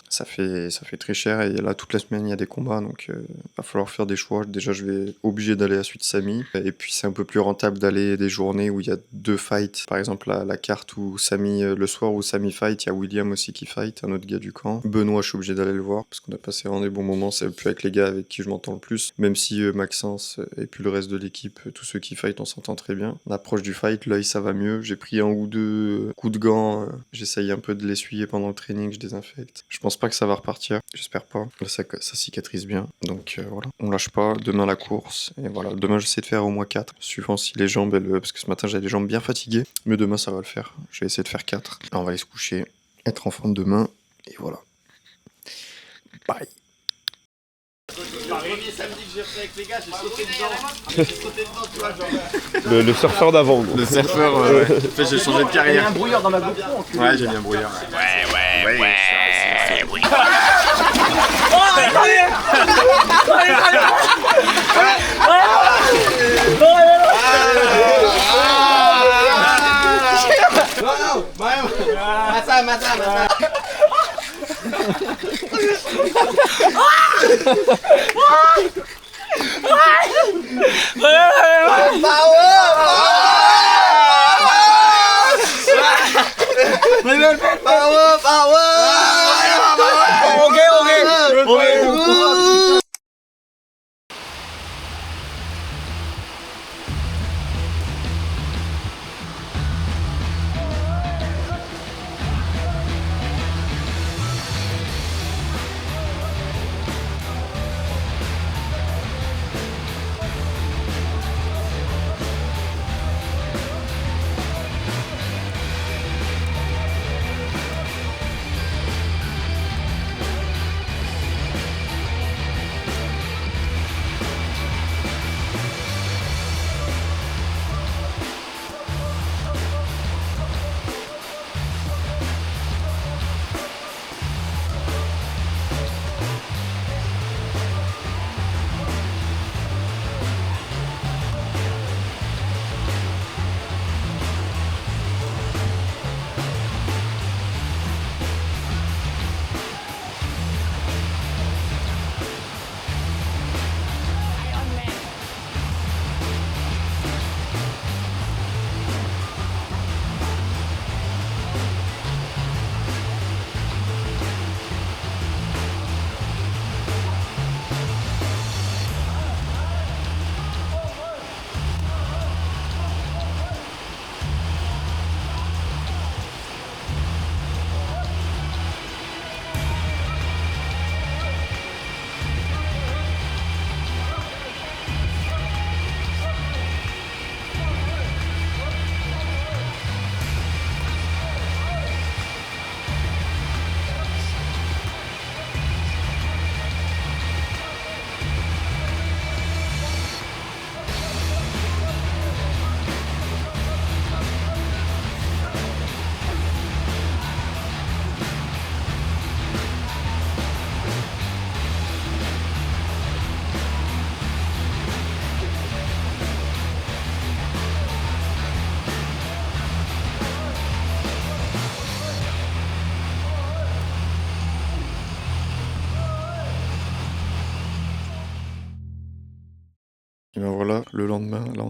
Ça fait très cher. Et là, toute la semaine, il y a des combats. Donc, va falloir faire des choix. Déjà, je vais obligé d'aller à Suite Samy. Et puis, c'est un peu plus rentable d'aller des journées où il y a 2 fights. Par exemple, la carte où Samy, le soir où Samy fight, il y a William aussi qui fight, un autre gars du camp. Benoît, je suis obligé d'aller le voir parce qu'on a passé vraiment des bons moments. C'est plus avec les gars avec qui je m'entends le plus, même si Maxence et puis le reste de l'équipe, tous ceux qui fight, on s'entend très bien. On approche du fight, l'œil ça va mieux, j'ai pris 1 ou 2 coups de gants, j'essaye un peu de l'essuyer pendant le training, je désinfecte. Je pense pas que ça va repartir, j'espère pas. Là ça cicatrise bien, donc voilà. On lâche pas, demain la course, et voilà. Demain j'essaie de faire au moins 4, suivant si les jambes, parce que ce matin j'avais les jambes bien fatiguées, mais demain ça va le faire. Je vais essayer de faire 4. Alors, on va aller se coucher, être en forme demain, et voilà. Bye. Le surfeur d'avant. Le surfeur, en fait j'ai changé de carrière. Il y a un brouillard dans ma GoPro. Ouais, j'ai mis un brouillard.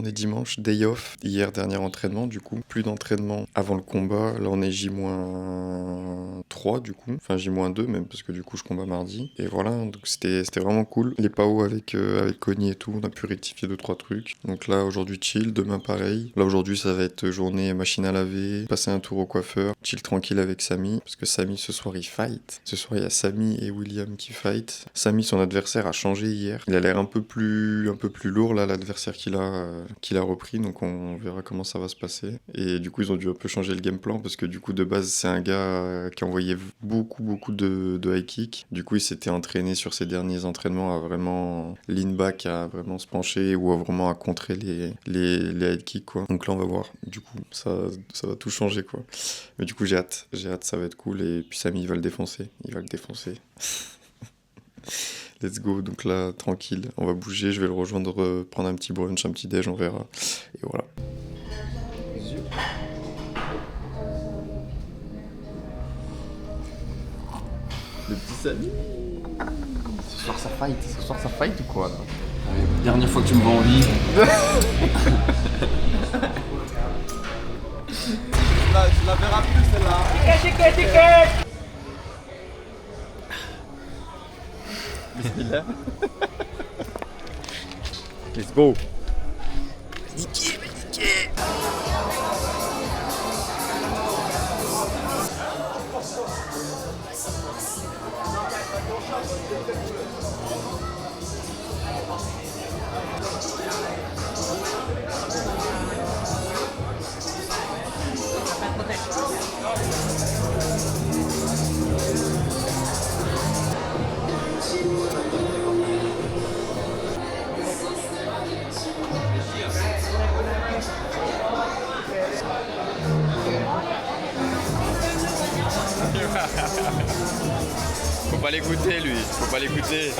on est dimanche, day off. Hier, dernier entraînement, du coup. Plus d'entraînement avant le combat. Là, on est J-3, du coup. Enfin, J-2 même, parce que du coup, je combats mardi. Et voilà, donc c'était vraiment cool. Les PAO avec Connie et tout, on a pu rectifier 2-3 trucs. Donc là, aujourd'hui, chill. Demain, pareil. Là, aujourd'hui, ça va être journée machine à laver, passer un tour au coiffeur, chill tranquille avec Samy. Parce que Samy, ce soir, il fight. Ce soir, il y a Samy et William qui fight. Samy, son adversaire, a changé hier. Il a l'air un peu plus lourd, là, l'adversaire qu'il a repris. Donc, on verra comment ça va se passer. Et du coup, ils ont dû un peu changer le game plan parce que du coup, de base, c'est un gars qui envoyait beaucoup de high kick. Du coup, il s'était entraîné sur ses derniers entraînements à vraiment lean back, à vraiment se pencher ou à vraiment à contrer les high kicks, quoi. Donc là, on va voir. Du coup, ça va tout changer, quoi. Mais du coup, j'ai hâte, ça va être cool. Et puis Samy, il va le défoncer. Let's go, donc là, tranquille, on va bouger, je vais le rejoindre, prendre un petit brunch, un petit déj, on verra. Et voilà. Le petit Samy. Ce soir ça fight ou quoi là? Dernière fois que tu me vois en vie. Tu la verras plus celle-là. Ticket. Bismillah. Let's go. Faut pas l'écouter, lui, faut pas l'écouter.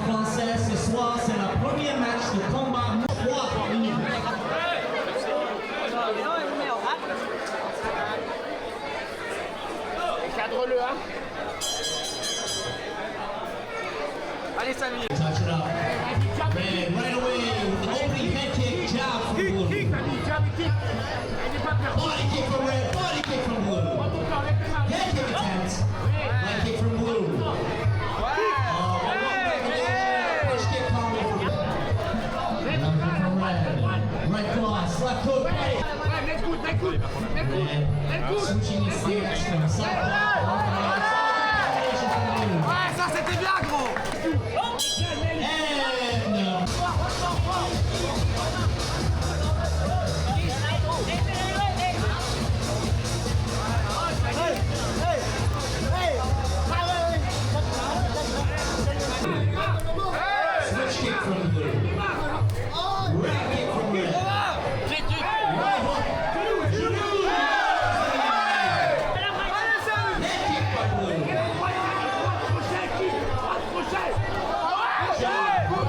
Français, ce soir, c'est la première match de combat 3 minutes. Cadre-le, hein. Allez, Samy. Touch it up. And right away, with the opening head kick, jab from Blue. Body kick from Red, body kick from Blue. Head kick attempt. Leg kick from Blue. Push kick combo from Red. Another from Red. Right cross, left hook. Red switching his stance from southpaw. Ouais, ça c'était bien, gros. Switch kick from Blue. Right kick from Red. Right hook. Head kick from Blue. Jab, right hook.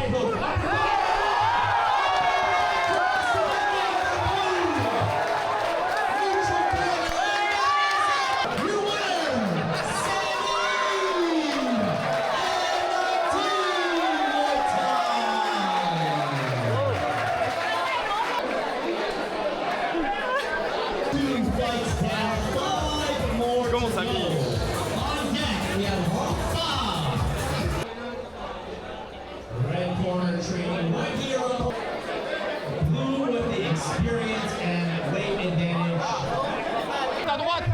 You win! Comment ça mis? On deck, we have Rock 5. Red corner training right hero. Blue with the experience and weight advantage. À droite.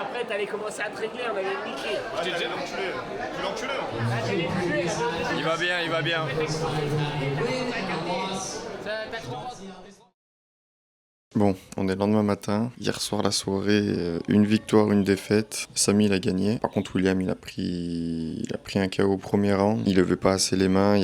Après, t'allais commencer à te régler, on avait niqué. Je t'ai déjà l'enculé. Tu l'enculé. Il va bien, il va bien. Bon, on est le lendemain matin. Hier soir, la soirée, une victoire, une défaite. Samy, il a gagné. Par contre, William, il a pris un KO au premier round. Il levait pas assez les mains.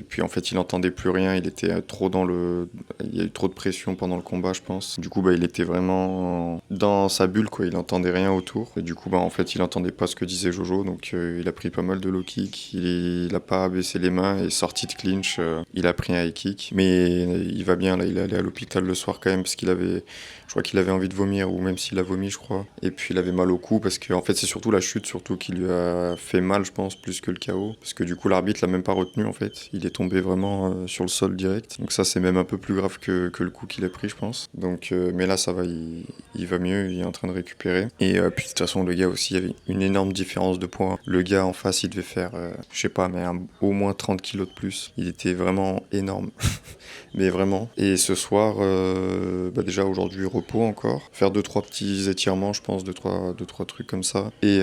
Puis en fait, il entendait plus rien. Il était trop il y a eu trop de pression pendant le combat, je pense. Du coup, il était vraiment dans sa bulle, quoi. Il entendait rien autour. Et du coup, en fait, il entendait pas ce que disait Jojo. Donc, il a pris pas mal de low kick. Il a pas baissé les mains et sorti de clinch. Il a pris un high kick. Mais il va bien, là. Il est allé à l'hôpital le soir quand même parce je crois qu'il avait envie de vomir, ou même s'il a vomi, je crois. Et puis il avait mal au cou parce que en fait c'est surtout la chute qui lui a fait mal, je pense, plus que le KO, parce que du coup l'arbitre l'a même pas retenu en fait. Il est tombé vraiment sur le sol direct. Donc ça c'est même un peu plus grave que le coup qu'il a pris, je pense. Donc mais là ça va, il va mieux, il est en train de récupérer. Et puis de toute façon le gars aussi, il y avait une énorme différence de poids. Le gars en face il devait faire, je sais pas, mais au moins 30 kilos de plus. Il était vraiment énorme. Mais vraiment. Et ce soir, déjà aujourd'hui repos encore. Faire 2-3 petits étirements, je pense, 2-3 trucs comme ça. Et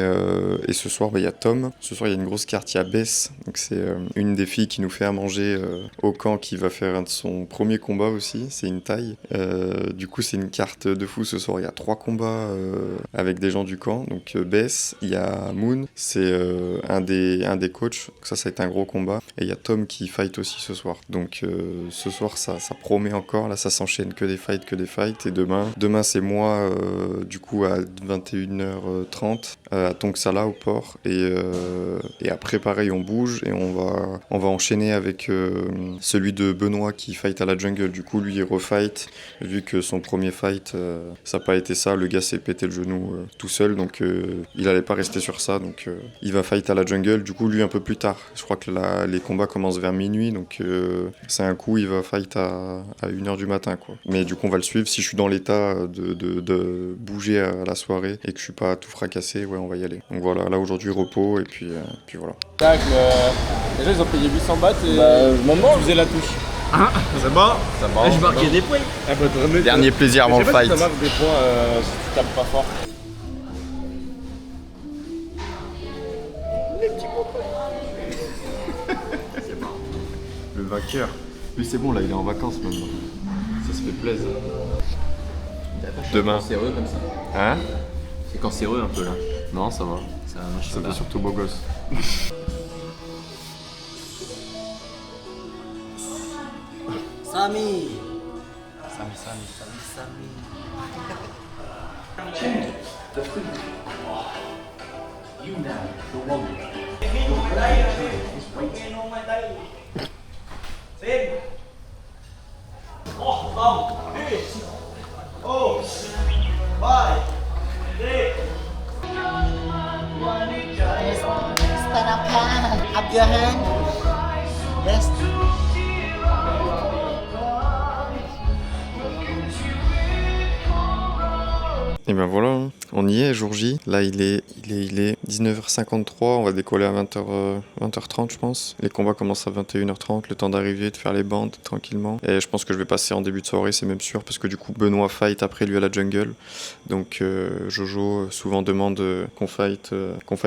ce soir, il y a Tom. Ce soir, il y a une grosse carte, il y a Bess. Donc c'est une des filles qui nous fait à manger au camp, qui va faire un de son premier combat aussi. C'est une taille. Du coup, c'est une carte de fou. Ce soir, il y a 3 combats avec des gens du camp. Donc Bess, il y a Moon, c'est un des coachs. Donc ça a été un gros combat. Et il y a Tom qui fight aussi ce soir. Donc ce soir, ça promet encore. Là, ça s'enchaîne que des fights. Et demain c'est moi, du coup, à 21h30 à Tongsala au port. Et après, pareil, on bouge et on va enchaîner avec celui de Benoît qui fight à la jungle. Du coup, lui, il refight. Vu que son premier fight, ça n'a pas été ça. Le gars s'est pété le genou tout seul. Donc, il allait pas rester sur ça. Donc, il va fight à la jungle. Du coup, lui, un peu plus tard. Je crois que les combats commencent vers minuit. Donc, c'est un coup, il va fight à 1h du matin, quoi. Mais du coup, on va le suivre. Si je suis dans l'état de bouger à la soirée et que je suis pas tout fracassé, ouais, on va y aller. Donc voilà, là aujourd'hui repos et puis voilà. Tac, déjà ils ont payé 800 bahts et tu faisais la touche. Ça va. Je marquais des points. Dernier plaisir avant le fight. Ça marque des points si tu tapes pas fort. Le vainqueur. Mais c'est bon, là, il est en vacances maintenant. Ça se fait plaisir. Demain. Cancéreux comme ça. Hein? C'est cancéreux un peu là. Non, ça va. Ça Ça fait surtout beau gosse. Samy. Stand up, hand. Up your hand. Yes. Et ben voilà, on y est, jour J. Là, il est 19h53, on va décoller à 20h30, je pense. Les combats commencent à 21h30, le temps d'arriver, de faire les bandes tranquillement. Et je pense que je vais passer en début de soirée, c'est même sûr, parce que du coup, Benoît fight après lui à la jungle. Donc Jojo souvent demande qu'on fight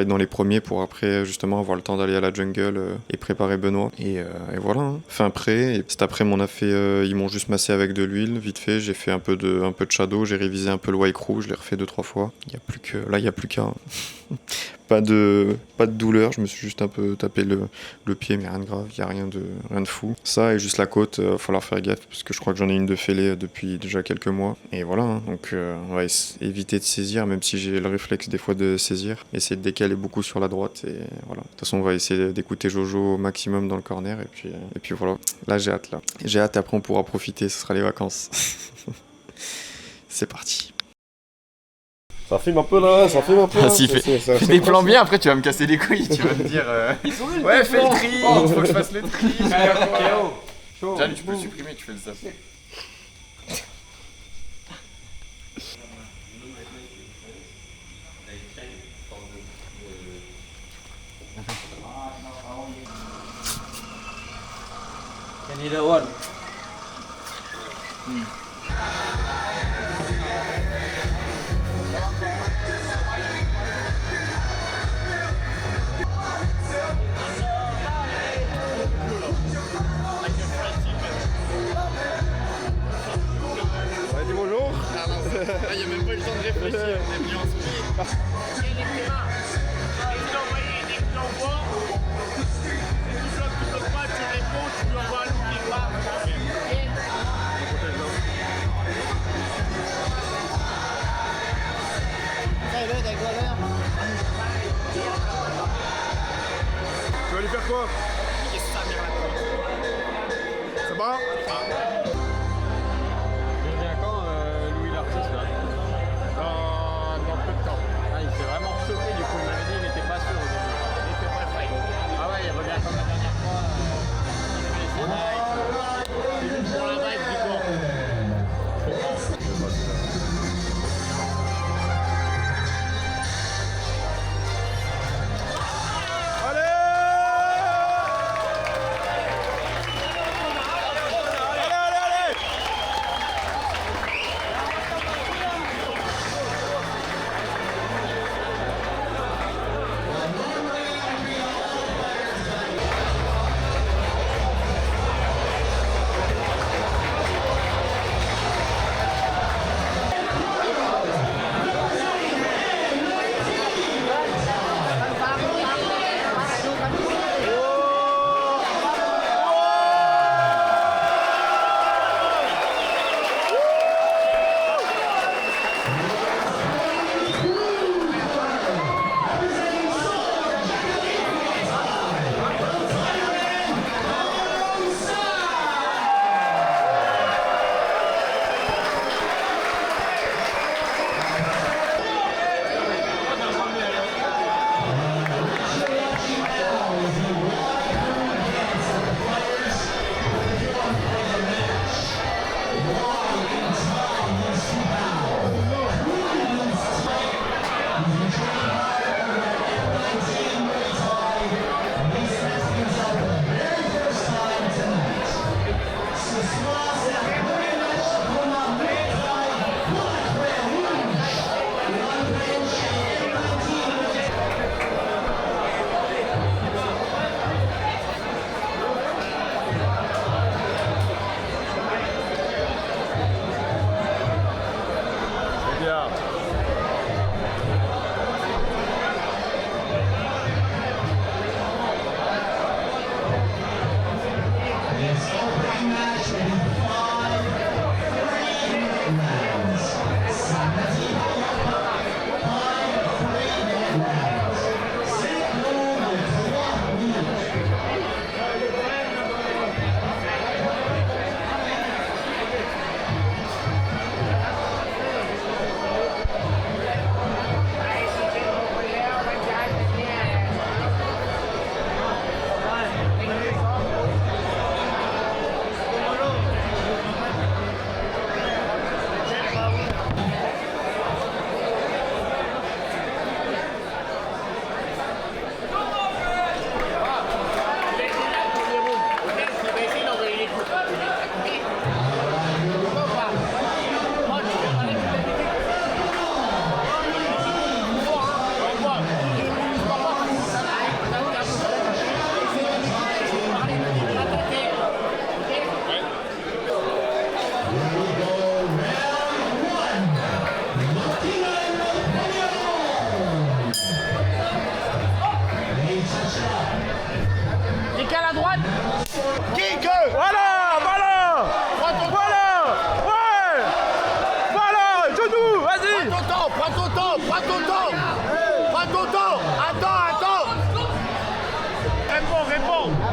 dans les premiers pour après justement avoir le temps d'aller à la jungle et préparer Benoît. Et voilà, hein. Fin prêt. Et cet après, ils m'ont juste massé avec de l'huile, vite fait. J'ai fait un peu de shadow, j'ai révisé un peu le Y crew, je l'ai refait 2-3 fois. Là, il n'y a plus qu'à. Pas de douleur, je me suis juste un peu tapé le pied, mais rien de grave, il n'y a rien de fou. Ça et juste la côte, il va falloir faire gaffe parce que je crois que j'en ai une de fêlée depuis déjà quelques mois. Et voilà, hein, donc on va éviter de saisir, même si j'ai le réflexe des fois de saisir. Essayer de décaler beaucoup sur la droite et voilà. De toute façon, on va essayer d'écouter Jojo au maximum dans le corner et puis voilà. Là, j'ai hâte. J'ai hâte, après on pourra profiter, ce sera les vacances. C'est parti. Ça filme un peu là, ça filme un peu. Vas-y, fais des plans bien, après tu vas me casser les couilles, tu vas me dire ouais, fais le tri, il faut que je fasse le tri. Tiens, tu peux le supprimer, tu fais le zap. Can you one? Dis bonjour. Il n'y a même pas eu le temps de réfléchir, on est bien en speed. Tu vas lui faire quoi? Ça va? Je reviens quand, Louis l'artiste là? Dans peu de temps. Ah, il s'est vraiment chauffé, du coup, il m'avait dit qu'il n'était pas sûr au début. Il était pas prêt. Ah ouais, il revient comme la dernière fois. Il fait les scénarios. C'est juste pour la vibe du corps. Allez!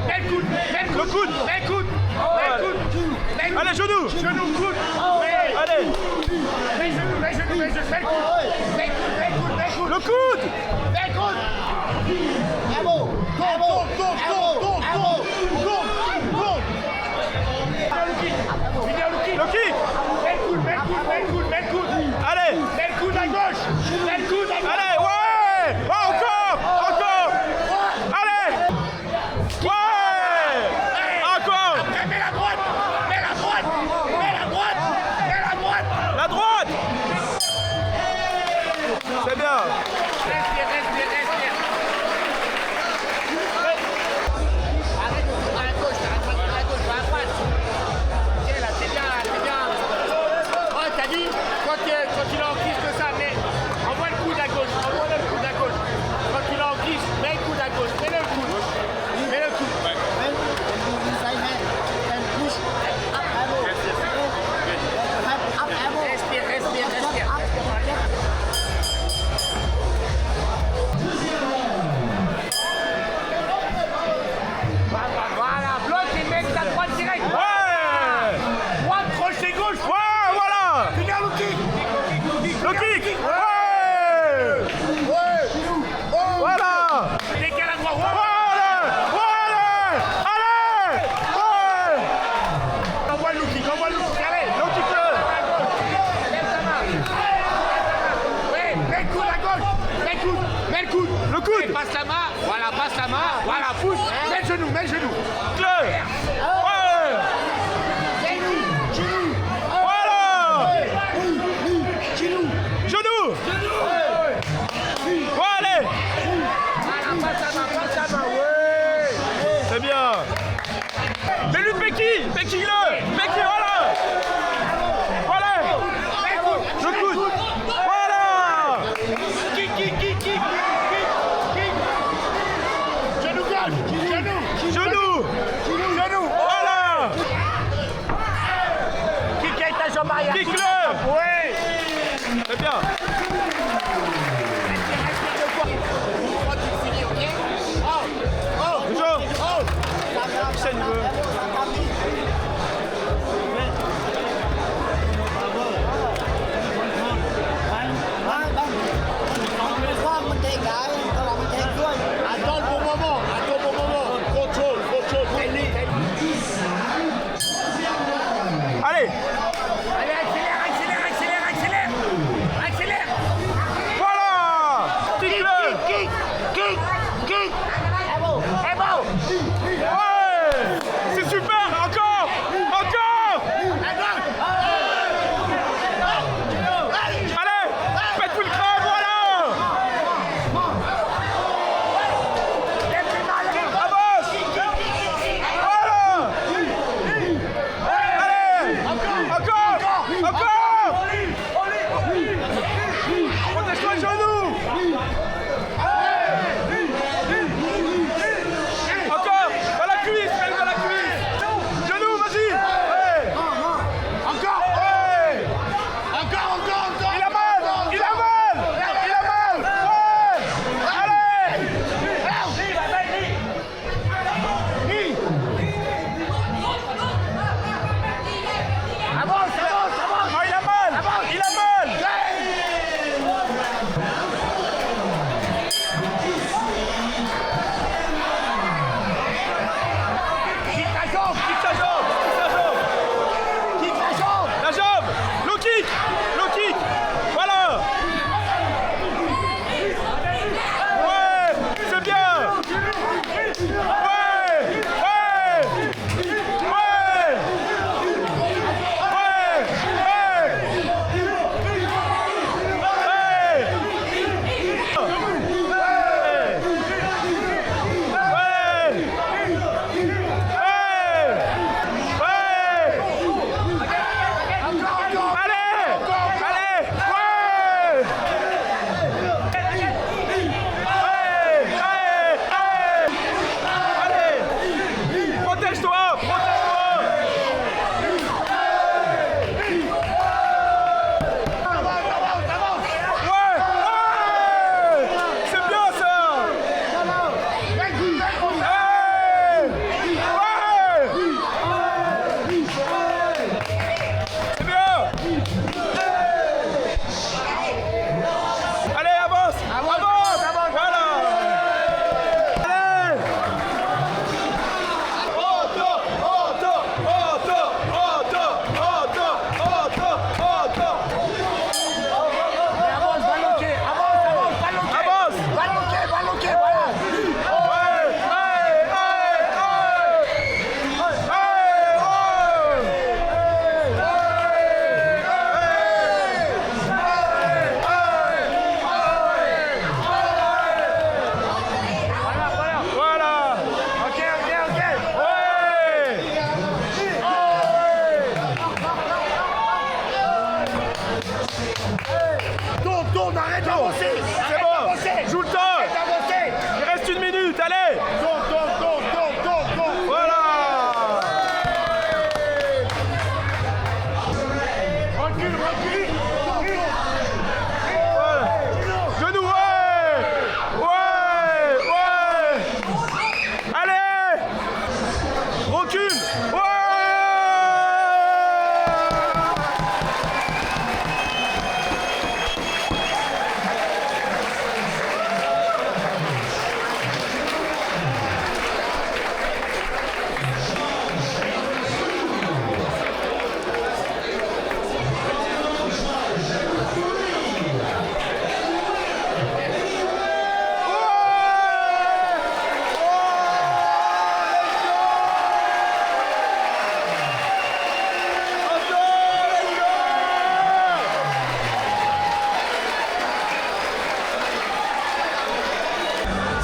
Bel coude, bel coude. Le coude, bel coude. Bel coude. Allez, genou. Genou, coude. Allez. Les genoux, les genoux, les genoux. Bel coude. Bel coude, bel coude, bel coude. Le coude. Bel coude. Bravo. Bravo. Tombe. Le kick. Bel coude, bel coude, bel coude, bel coude. Allez. Bel coude à gauche. Bel coude à gauche. Allez, ouais. Encore. Allez. Ouais. Encore. Après, mets la droite. La droite. C'est bien. Reste.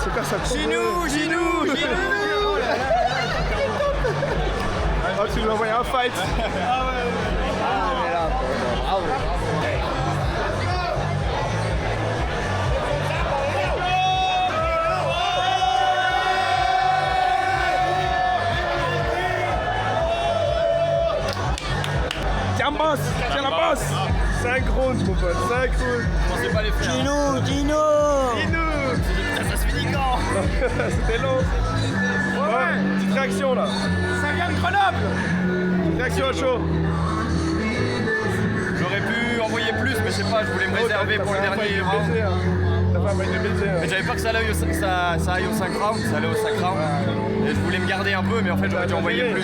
ce cas, ça Ginou. Ah, tu lui as envoyé un fight. Tiens la bosse. 5 rounds mon pote, 5 rounds. Je pensais pas les faire. Gino. Ça se finit quand? C'était long. Ouais, petite réaction là. Ça vient de Grenoble. Petite réaction à chaud. J'aurais pu envoyer plus, mais je sais pas, je voulais me réserver pour le dernier round. Ta femme a été baisée. Mais j'avais peur que ça aille au 5 rounds, ça allait au 5 rounds. Et je voulais me garder un peu, mais en fait j'aurais dû envoyer plus.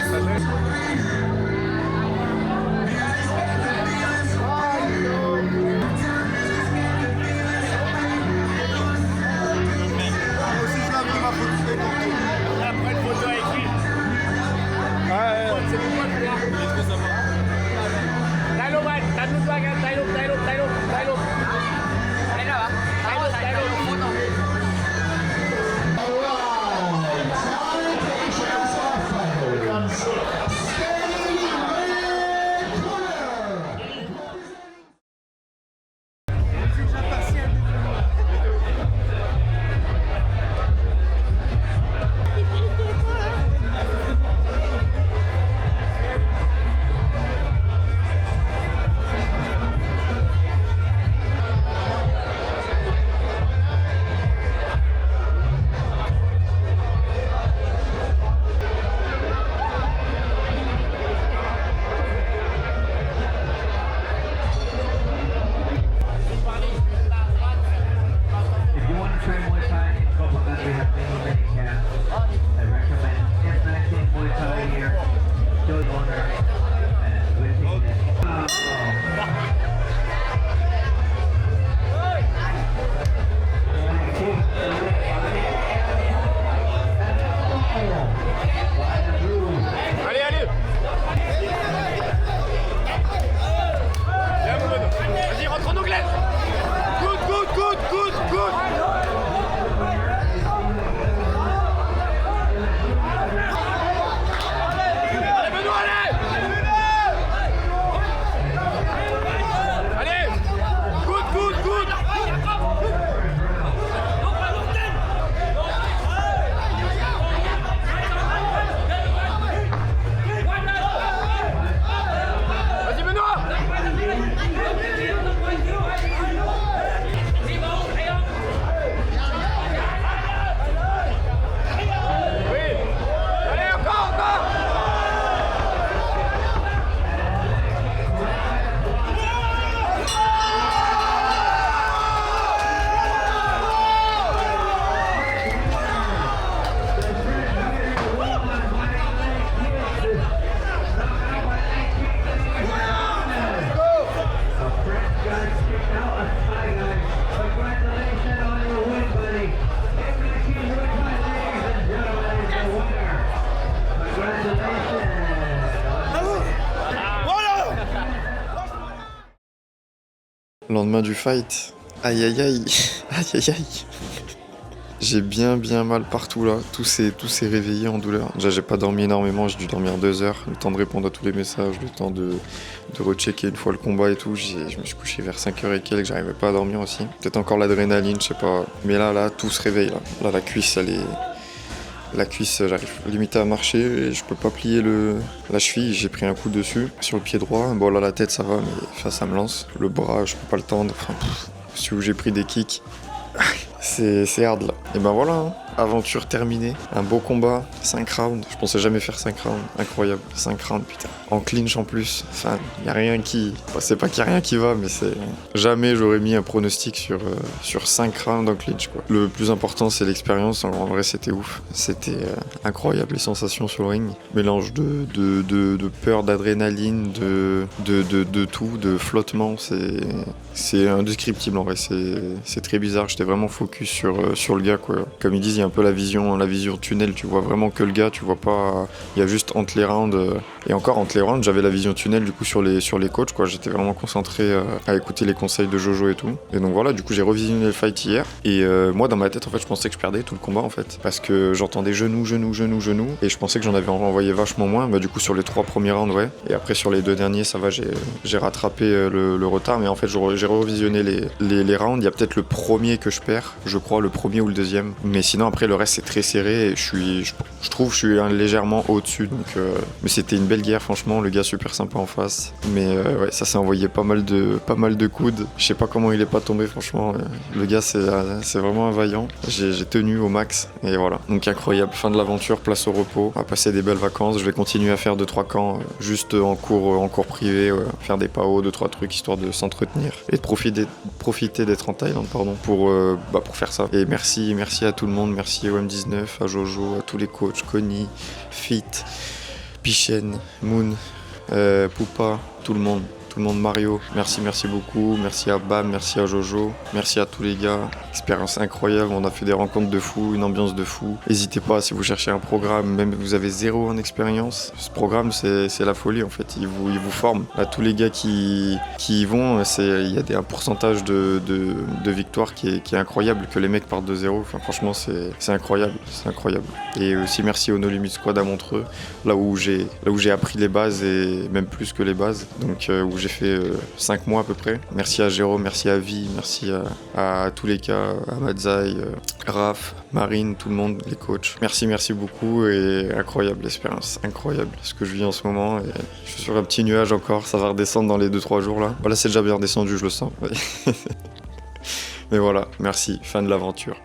Lendemain du fight, aïe aïe aïe, aïe aïe aïe. J'ai bien mal partout là, tout s'est réveillé en douleur. Déjà j'ai pas dormi énormément, j'ai dû dormir 2 heures, le temps de répondre à tous les messages, le temps de rechecker une fois le combat et tout. Je me suis couché vers 5h et quelques, j'arrivais pas à dormir aussi. Peut-être encore l'adrénaline, je sais pas. Mais là, tout se réveille là. Là la cuisse j'arrive limite à marcher et je peux pas plier la cheville, j'ai pris un coup dessus sur le pied droit. Bon là la tête ça va, mais ça me lance. Le bras je peux pas le tendre, celui où j'ai pris des kicks. C'est hard là. Et ben voilà, hein. Aventure terminée. Un beau combat, 5 rounds. Je pensais jamais faire 5 rounds. Incroyable, 5 rounds, putain. En clinch en plus. Enfin, y a rien qui... c'est pas qu'il y a rien qui va, mais c'est... Jamais j'aurais mis un pronostic sur 5 rounds en clinch, quoi. Le plus important, c'est l'expérience. En vrai, c'était ouf. C'était incroyable, les sensations sur le ring. Mélange de peur, d'adrénaline, de tout, de flottement. C'est indescriptible, en vrai. C'est très bizarre. J'étais vraiment focus sur le gars, quoi. Comme ils disent, il y a un peu la vision tunnel, tu vois vraiment que le gars, tu vois pas, il y a juste entre les rounds, et encore entre les rounds, j'avais la vision tunnel du coup sur les coachs, quoi. J'étais vraiment concentré à écouter les conseils de Jojo et tout. Et donc voilà, du coup j'ai revisionné le fight hier, et moi dans ma tête en fait je pensais que je perdais tout le combat en fait, parce que j'entendais genou, et je pensais que j'en avais envoyé vachement moins, bah du coup sur les 3 premiers rounds ouais, et après sur les 2 derniers ça va, j'ai rattrapé le retard, mais en fait j'ai revisionné les rounds, il y a peut-être le premier que je perds, je crois, le premier ou le deuxième, mais sinon après le reste c'est très serré, et je trouve que je suis légèrement au-dessus, donc mais c'était une belle guerre franchement, le gars super sympa en face, mais ouais, ça s'est envoyé pas mal de coudes, je sais pas comment il est pas tombé franchement, le gars c'est vraiment un vaillant, j'ai tenu au max, et voilà, donc incroyable, fin de l'aventure, place au repos, on va passer des belles vacances, je vais continuer à faire 2-3 camps, juste en cours privé, faire des PAO, 2-3 trucs histoire de s'entretenir, et de profiter d'être en Thaïlande, pardon, pour faire ça. Et merci à tout le monde, merci au M19, à Jojo, à tous les coachs, Connie, Fit, Pichen, Moon, Poupa, tout le monde, Mario, merci beaucoup, merci à Bam, merci à Jojo, merci à tous les gars, expérience incroyable, on a fait des rencontres de fou, une ambiance de fou. N'hésitez pas, si vous cherchez un programme, même si vous avez 0 en expérience, ce programme c'est la folie en fait, il vous forme. À tous les gars qui y vont, il y a un pourcentage de victoire qui est incroyable, que les mecs partent de 0, enfin franchement c'est incroyable. Et aussi merci au No Limit Squad à Montreux, là où j'ai appris les bases et même plus que les bases, donc où j'ai fait 5 mois à peu près. Merci à Jérôme, merci à Vi, merci à tous les cas, à Madzai, Raph, Marine, tout le monde, les coachs. Merci beaucoup, et incroyable l'expérience, incroyable ce que je vis en ce moment. Et je suis sur un petit nuage encore, ça va redescendre dans les 2-3 jours là. Voilà, c'est déjà bien redescendu, je le sens. Mais voilà, merci, fin de l'aventure.